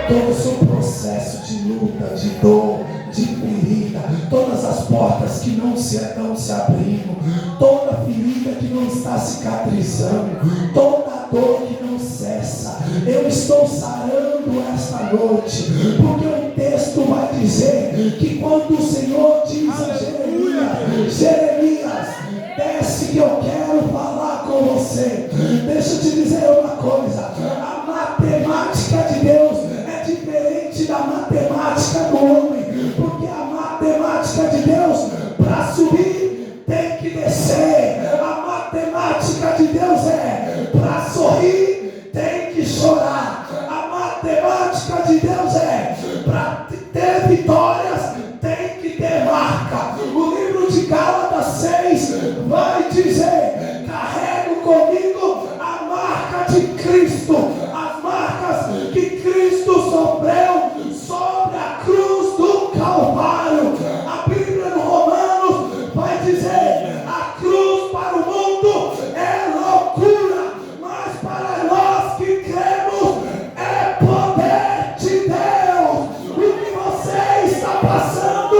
Todo o seu processo de luta, de dor, de ferida, todas as portas que não estão se abrindo, toda ferida que não está cicatrizando, toda dor que não cessa, eu estou sarando esta noite, porque o texto vai dizer que quando o Senhor diz a Jeremias, Jeremias, desce que eu quero falar com você. Deixa eu te dizer uma coisa, a matemática de Deus é diferente da matemática do homem, porque a matemática de Deus, para subir, tem que descer. A matemática de Deus é, para sorrir, tem que chorar. A matemática de Deus é, para ter vitórias, tem que ter marca. O livro de Gálatas 6 vai dizer: carrego comigo a marca de Cristo, as marcas que Cristo sofreu sobre a cruz do Calvário. A Bíblia no Romanos vai dizer: a cruz para o mundo é loucura, mas para nós que cremos é poder de Deus. O que você está passando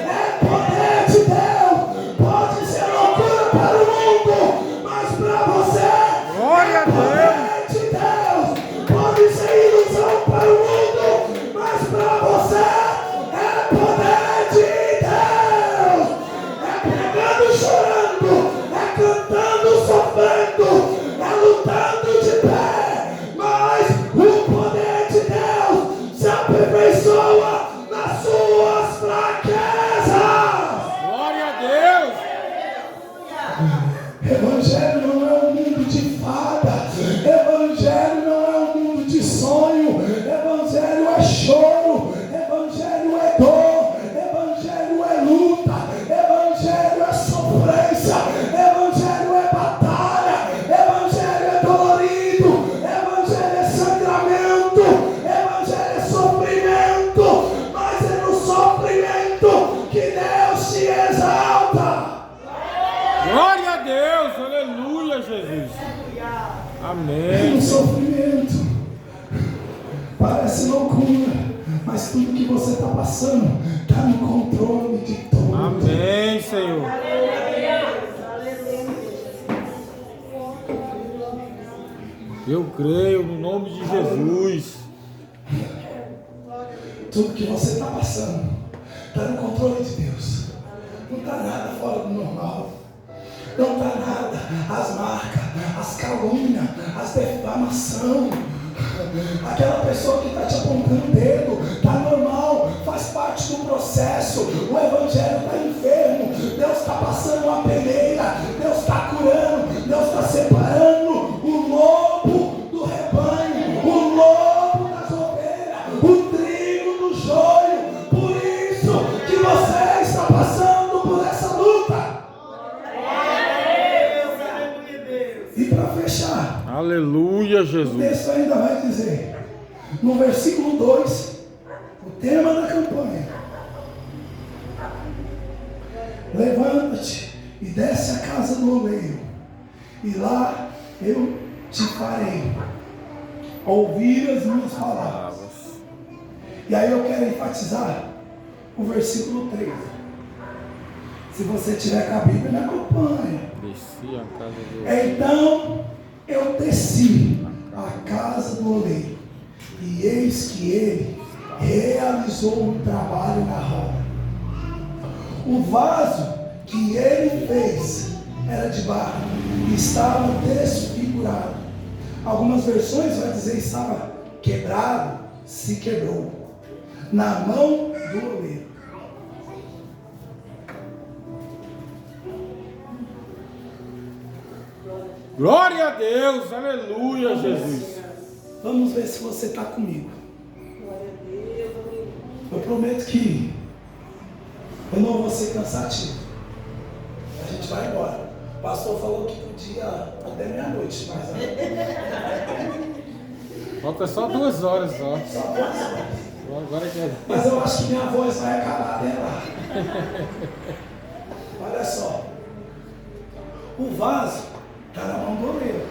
é poder de Deus. Pode ser loucura para o mundo, mas para você é poder de Deus. Pode ser ilusão para o mundo, mas para você é poder de Deus. É pregando, chorando, é cantando, sofrendo, é lutando de pé, mas o poder de Deus se aperfeiçoa nas suas fraquezas. Glória a Deus. Evangelho não é um mundo de fada. Evangelho não é um mundo de sonho. Evangelho é choro. Evangelho é dor. Evangelho é luta. Evangelho é sofrência. Evangelho é batalha. Evangelho é dolorido. Evangelho é sangramento. Evangelho é sofrimento. Mas é no sofrimento que Deus te exalta. Glória a Deus, aleluia, Jesus. É no Amém. sofrimento. Parece loucura, mas tudo que você está passando está no controle de tudo. Amém, Senhor. Eu creio no nome de Jesus. Tudo que você está passando está no controle de Deus. Não está nada fora do normal. Não está nada. As marcas, as calúnias, as defamação. Aquela pessoa que está te apontando o dedo, está normal, faz parte do processo. O evangelho está enfermo. Deus está passando uma peneira. Deus está curando. Deus está separando o lobo do rebanho, o lobo das ovelhas, o trigo do joio. Por isso que você está passando por essa luta. E para fechar, Aleluia, o Jesus. texto ainda vai dizer, no versículo 2, o tema da campanha: levanta-te e desce à casa do oleiro, e lá eu te farei ouvir as minhas palavras. E aí eu quero enfatizar o versículo 3. Se você tiver com a Bíblia, me acompanha. Desci a casa do... Então eu desci à casa do oleiro, e eis que ele realizou um trabalho na roda. O vaso que ele fez era de barro e estava desfigurado. Algumas versões vai dizer estava quebrado, se quebrou na mão do oleiro. Glória a Deus, aleluia, Jesus. Vamos ver se você está comigo. Eu prometo que eu não vou ser cansativo. A gente vai embora. O pastor falou que podia até meia-noite, mas Falta só 2 horas só. só 2 horas. Agora que é... Mas eu acho que minha voz vai acabar até lá. Olha só. O vaso está na mão do oleiro.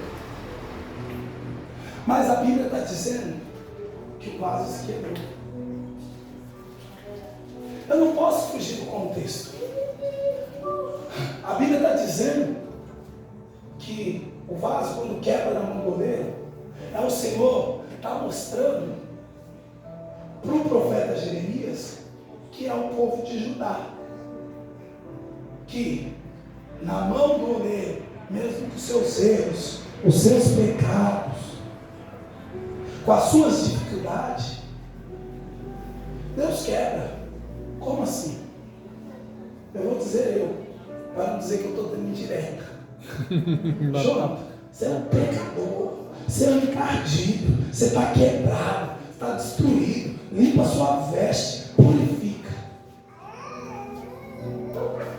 Mas a Bíblia está dizendo que o vaso se quebrou. Eu não posso fugir do contexto. A Bíblia está dizendo que o vaso, quando quebra na mão do oleiro, é o Senhor está mostrando para o profeta Jeremias que é o povo de Judá, que na mão do oleiro, mesmo com os seus erros, os seus pecados, com as suas dificuldades, Deus quebra. Como assim? Eu vou dizer para não dizer que eu estou dando indireta. João, você é um pecador, você é um encardido, você está quebrado, está destruído. Limpa a sua veste, purifica.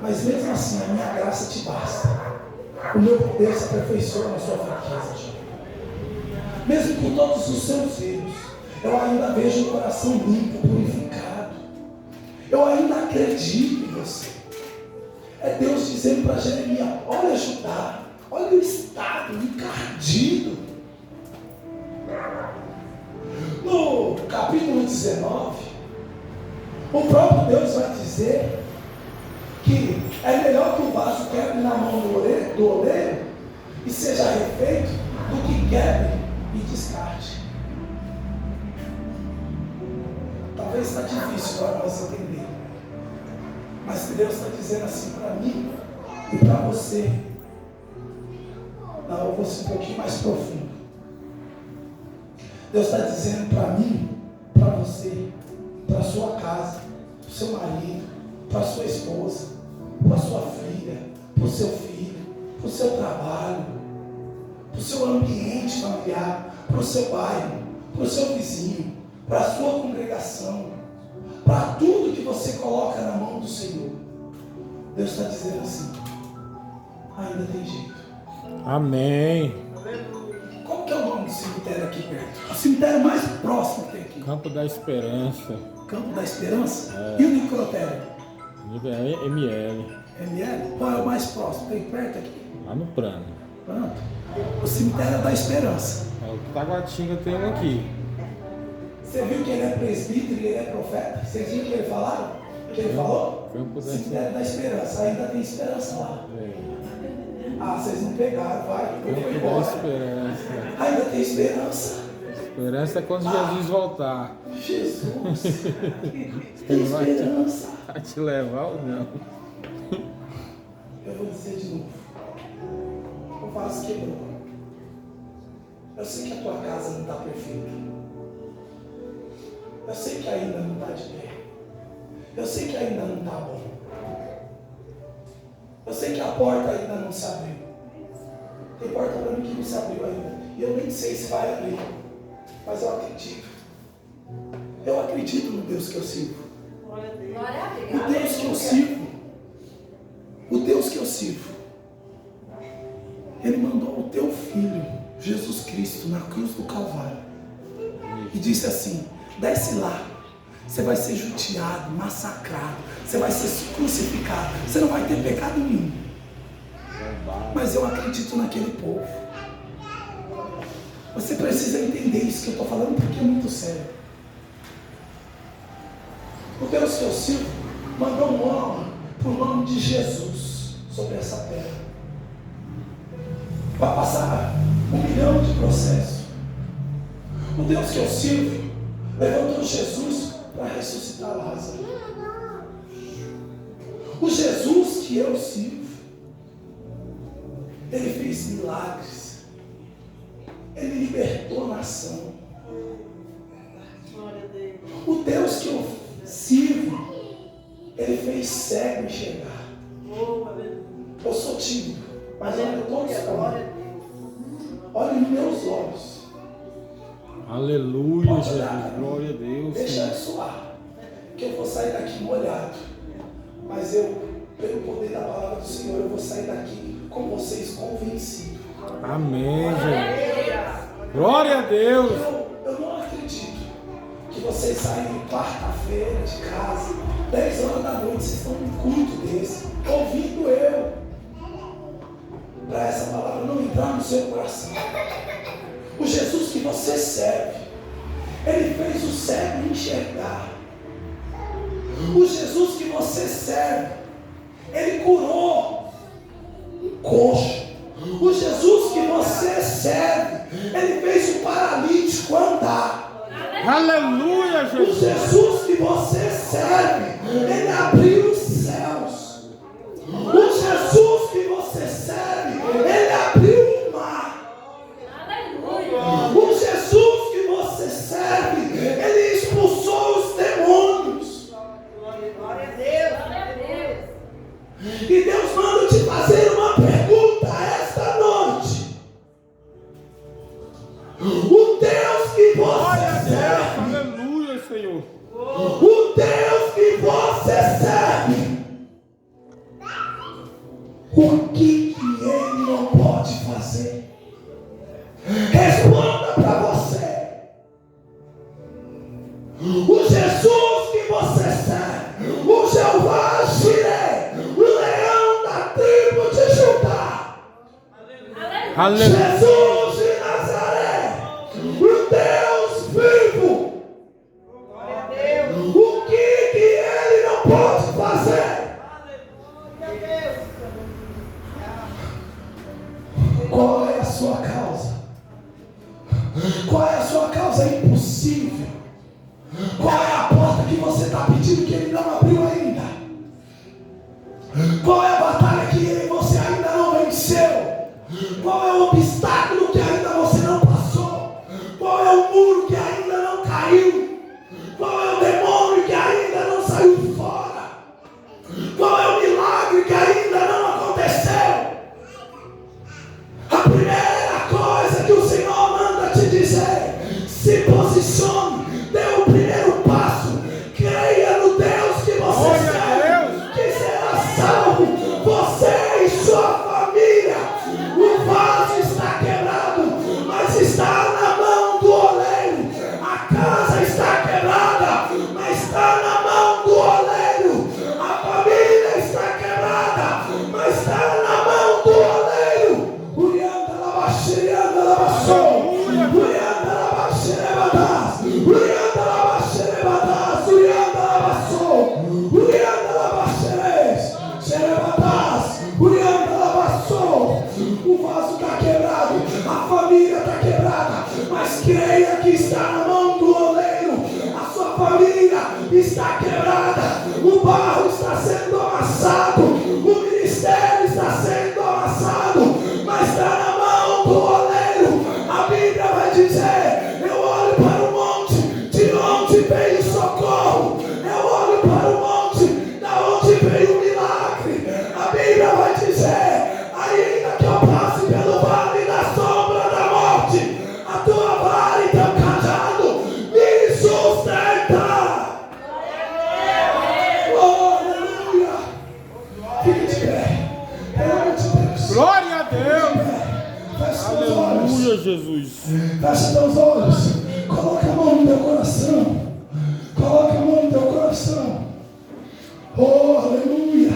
Mas mesmo assim, a minha graça te basta. O meu poder se aperfeiçoa na sua fraqueza, João. Mesmo com todos os seus erros, eu ainda vejo o coração limpo, purificado. Eu ainda acredito em você. É Deus dizendo para Jeremias: olha Judá, olha o estado encardido. No capítulo 19, o próprio Deus vai dizer que é melhor que o vaso quebre na mão do oleiro e seja refeito do que quebre e descarte. Talvez está difícil para nós entender, mas Deus está dizendo assim para mim e para você. Não, eu vou ser um pouquinho mais profundo. Deus está dizendo para mim, para você, para sua casa, para o seu marido, para sua esposa, para sua filha, para o seu filho, para o seu trabalho, para o seu ambiente familiar, para o seu bairro, para o seu vizinho, para a sua congregação, para tudo que você coloca na mão do Senhor. Deus está dizendo assim: ainda tem jeito. Amém. Qual que é o nome do cemitério aqui perto? O cemitério mais próximo que tem aqui. Campo da Esperança. Campo da Esperança? E o necrotério? ML. ML? Qual é o mais próximo? Tem perto aqui? Lá no Prano. Pronto. O cemitério da Esperança. O Taguatinga tem um aqui. Você viu que ele é presbítero e ele é profeta? Vocês viram o que ele falaram? O que ele falou? Cemitério da Esperança. Ainda tem esperança lá. Ah, vocês não pegaram, vai. Eu fui Campo da embora. Esperança. Ainda tem esperança. Esperança é quando Jesus voltar. Jesus. Tem Ele vai esperança. te levar ou não? Eu vou dizer de novo. O vaso quebrou. Eu sei que a tua casa não está perfeita. Eu sei que ainda não está de pé. Eu sei que ainda não está bom. Eu sei que a porta ainda não se abriu. Tem porta para mim que não se abriu ainda. E eu nem sei se vai abrir. Mas eu acredito. Eu acredito no Deus que eu sirvo. O Deus que eu sirvo. O Deus que eu sirvo. Ele mandou o teu filho, Jesus Cristo, na cruz do Calvário. E disse assim: desce lá. Você vai ser judiado, massacrado. Você vai ser crucificado. Você não vai ter pecado nenhum. Mas eu acredito naquele povo. Você precisa entender isso que eu estou falando, porque é muito sério. O Deus que eu sirvo mandou um homem por nome de Jesus sobre essa terra. Vai passar 1 milhão de processos. O Deus que eu sirvo levantou Jesus para ressuscitar Lázaro. O Jesus que eu sirvo, ele fez milagres. Ele libertou a nação. O Deus que eu sirvo, ele fez cego enxergar. Eu sou tímido, mas olha todos para mim. Olhe nos meus olhos. Aleluia, Jesus, glória a Deus. Deixa eu suar, que eu vou sair daqui molhado. Mas eu, pelo poder da palavra do Senhor, eu vou sair daqui com vocês convencidos. Amém, Jesus. Glória a Deus. Eu não acredito que vocês saem quarta-feira de casa, 10 horas da noite, vocês estão num culto desse, ouvindo eu, para essa palavra não entrar no seu coração. O Jesus que você serve, ele fez o cego enxergar. O Jesus que você serve, ele curou um coxo. O Jesus que você serve, ele fez o paralítico andar. Aleluia, O Jesus. Jesus que você serve, ele abriu os céus. O Jesus que você serve, ele abriu o mar. O Jesus que você serve, ele expulsou os demônios. Glória a Deus. E Deus manda eu te fazer uma pergunta esta noite. O Deus que você serve, Aleluia, Senhor. o Deus que você serve, o que ele não pode fazer? Responda para você. O Jesus que você serve, o Jeová Jireh, o leão da tribo de Judá, Aleluia. Jesus de Nazaré, o Deus vivo, o que ele não pode fazer? Qual é a sua causa? Qual é a sua causa impossível? Qual é a porta que você está pedindo que ele não abriu ainda? Qual é a batalha que você ainda não venceu? Qual é o obstáculo que ainda você não passou? Qual é o muro que ainda não caiu? Qual é o demônio que ainda não saiu fora? Qual é o milagre que ainda não aconteceu? A primeira coisa que o Senhor manda te dizer: se posicione, dê o primeiro passo, creia no Deus que você serve, que será salvo, você e sua família. O vaso está quebrado, mas está na mão do oleiro. A casa está quebrada, mas está na mão do oleiro. A família está quebrada, mas está na mão do oleiro. Urianda labaxerianda labaxou, Urianda labaxerebadas, Urianda labaxerebadas, Urianda labaxou, Urianda labaxeres, xerebadas, Urianda labaxou. O vaso está quebrado, a família está quebrada, mas creia que está na mão do oleiro. A sua família está quebrada, o barro está sendo amassado, o ministério está sendo amassado, mas está na mão do oleiro. A Bíblia vai dizer: eu olho para o monte, de onde veio o socorro. Eu olho para o monte, Glória a Deus. Fecha teus olhos. Aleluia, Jesus. Fecha teus olhos. Coloca a mão no teu coração. Coloca a mão no teu coração. Oh, aleluia.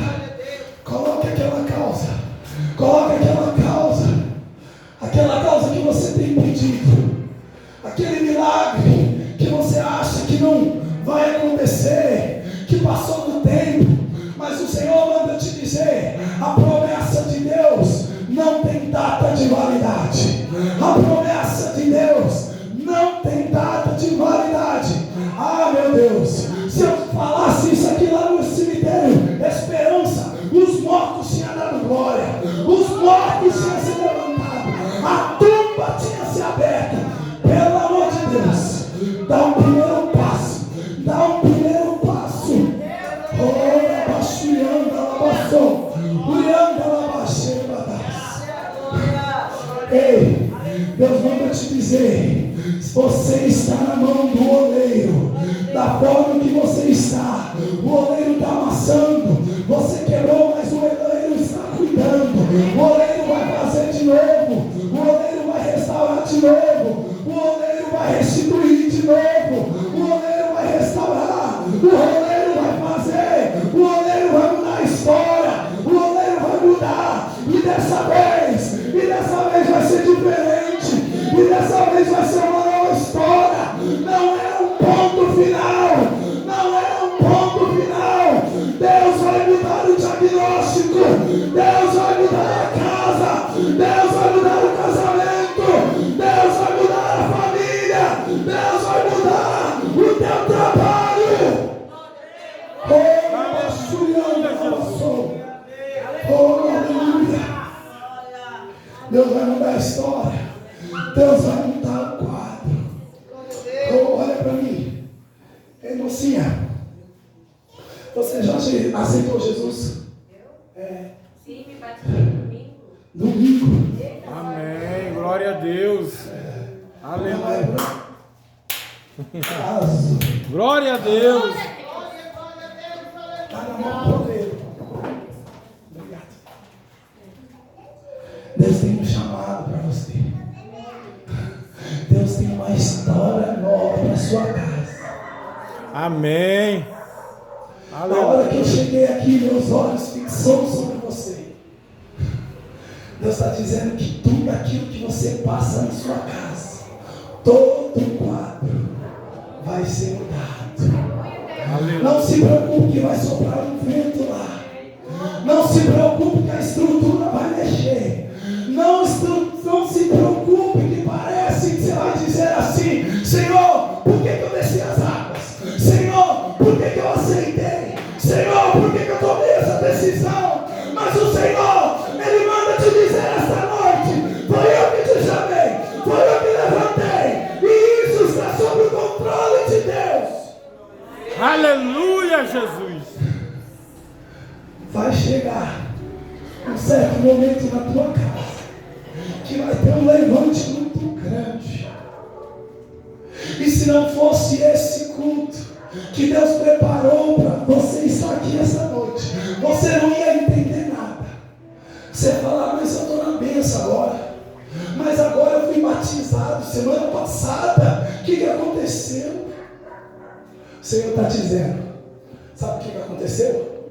Coloque aquela causa. Coloque aquela causa. Aquela causa que você tem pedido. Aquele milagre que você acha que não vai acontecer. Que passou do tempo. Mas o Senhor manda te dizer: a promessa de Deus não tem data de validade. A promessa de Deus não tem data de validade. Ah, meu Deus, se eu falasse isso aqui lá no cemitério Esperança, os mortos tinham dado glória, os mortos tinham se levantado, a tumba tinha se aberta. Pelo amor de Deus, dá um primeiro passo, dá um primeiro passo. Oh, abaixando, abaixou, olhando, abaixando. Ei, Deus manda te dizer: você está na mão do oleiro. Da forma que você está, o oleiro está amassando. Você quebrou, mas o oleiro está cuidando. O oleiro vai fazer de novo. O oleiro vai restaurar de novo. O oleiro vai restituir de novo. O oleiro vai restaurar. O oleiro vai fazer. O oleiro vai mudar a história. O oleiro vai mudar. E dessa vez vai ser diferente. E dessa vez vai ser uma nova história. Não é um ponto final. Não é um ponto final. Deus vai mudar o diagnóstico. Deus vai mudar a casa. Deus vai mudar o casamento. Deus vai mudar a família. Deus vai mudar o teu trabalho. Oh, aleluia. Deus vai mudar a história. Deus vai mudar o quadro. Oh, olha para mim. Ei, mocinha, você já aceitou Jesus? Sim, me batizei Domingo. Amém. Glória a Deus. Aleluia. Glória a Deus. Está na mão do poder. Obrigado. Deus tem um chamado para você. Deus tem uma história nova para sua casa. Amém. Na hora que eu cheguei aqui, meus olhos fixou sobre você. Deus está dizendo que tudo aquilo que você passa na sua casa, todo o quadro vai ser mudado. Aleluia. Não se preocupe que vai soprar um vento lá. Não se preocupe que a estrutura vai mexer. Não se preocupe que parece que você vai dizer assim: Senhor, por que eu desci as águas? Senhor, por que eu aceitei? Senhor, por que eu tomei essa decisão? Mas o Senhor, Ele manda te dizer esta noite: foi eu que te chamei, foi eu que levantei, e isso está sob o controle de Deus. Aleluia, Jesus. Vai chegar um certo momento na tua casa que vai ter um levante muito grande. E se não fosse esse culto que Deus preparou para você estar aqui essa noite, você não ia entender nada. Você ia falar: mas eu estou na bênção agora. Mas agora eu fui batizado semana passada. O que aconteceu? O Senhor está dizendo: sabe o que aconteceu?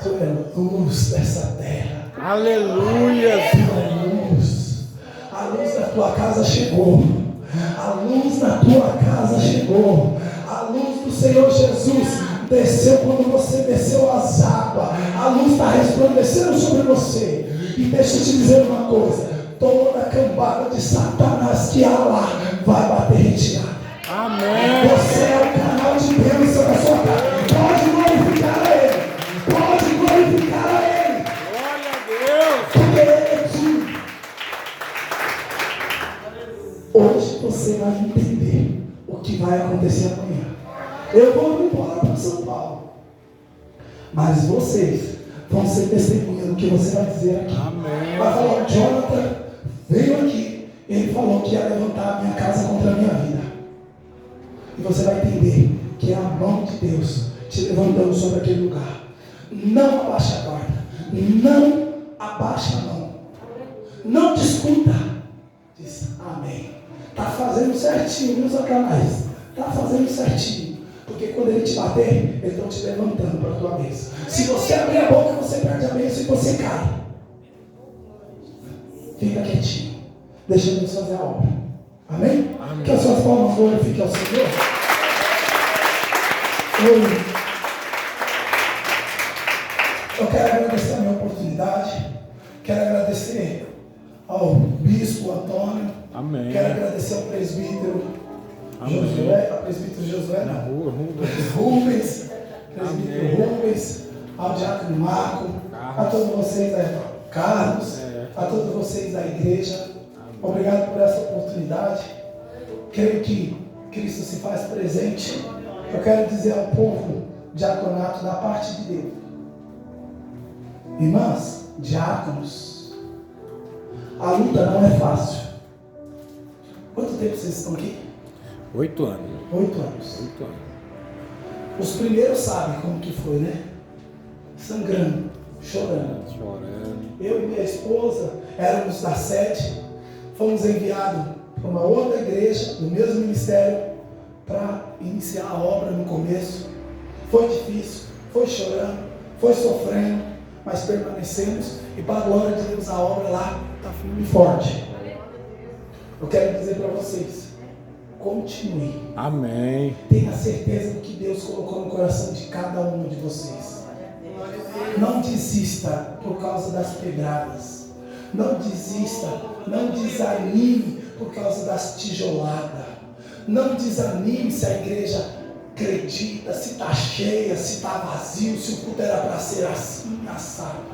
Tu é luz dessa terra. Aleluia. Tu é luz. A luz da tua casa chegou. A luz da tua casa chegou. A luz do Senhor Jesus desceu quando você desceu as águas. A luz está resplandecendo sobre você. E deixa eu te dizer uma coisa: toda a cambada de Satanás que há lá vai bater retirada. Amém. Você é o canal de bênção da sua casa. Pode glorificar a Ele. Pode glorificar a Ele. Glória a Deus. Porque Ele é digno. Hoje você vai entender o que vai acontecer amanhã. Eu vou embora para São Paulo. Mas vocês vão ser testemunha do que você vai dizer aqui. Amém. Vai falar: Jonathan veio aqui. Ele falou que ia levantar a minha casa contra a minha vida. E você vai entender que é a mão de Deus te levantando sobre aquele lugar. Não abaixe a guarda. Não abaixa a mão. Não discuta. Diz amém. Está fazendo certinho, viu, Satanás? Está fazendo certinho. Porque quando ele te bater, eles estão te levantando para a tua bênção. Se você abrir a boca, você perde a bênção e você cai. Fica quietinho. Deixa Deus fazer a obra. Amém? Amém. Que as suas palmas glorifiquem ao Senhor. Eu quero agradecer a minha oportunidade. Quero agradecer ao bispo Antônio. Amém. Quero agradecer ao presbítero Josué, a presbítero Josué, Rubens, presbítero Rubens, ao diácono Marco, a todos vocês, Carlos, a todos vocês da igreja. Obrigado por essa oportunidade. Creio que Cristo se faz presente. Eu quero dizer ao povo diaconato da parte de Deus. Irmãs, diáconos, a luta não é fácil. Quanto tempo vocês estão aqui? 8 anos. 8 anos. 8 anos. Os primeiros sabem como que foi, né? Sangrando, chorando. Eu e minha esposa éramos da sede, fomos enviados para uma outra igreja, do mesmo ministério, para iniciar a obra no começo. Foi difícil, foi chorando, foi sofrendo, mas permanecemos e para a glória de Deus a obra lá está firme e forte. Eu quero dizer para vocês, continue. Amém. Tenha certeza do que Deus colocou no coração de cada um de vocês. Não desista por causa das pedradas. Não desista, não desanime por causa das tijoladas. Não desanime se a igreja acredita, se está cheia, se está vazio, se o culto era para ser assim, assado.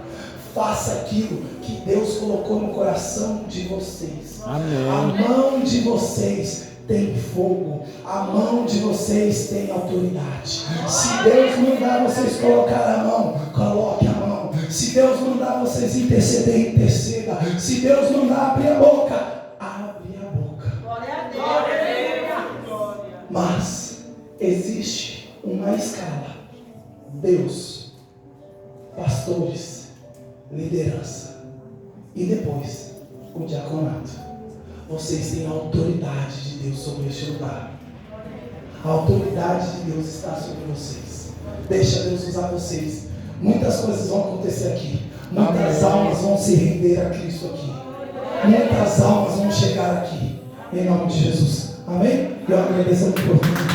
Faça aquilo que Deus colocou no coração de vocês. Amém. A mão de vocês tem fogo, a mão de vocês tem autoridade. Se Deus mandar vocês colocar a mão, coloque a mão. Se Deus mandar vocês interceder, interceda. Se Deus mandar abrir a boca, abre a boca. Glória a Deus. Mas existe uma escala: Deus, pastores, liderança e depois o diaconato. Vocês têm a autoridade de Deus sobre este lugar. A autoridade de Deus está sobre vocês. Deixa Deus usar vocês. Muitas coisas vão acontecer aqui. Muitas almas vão se render a Cristo aqui. Muitas almas vão chegar aqui. Em nome de Jesus. Amém? Eu agradeço a oportunidade.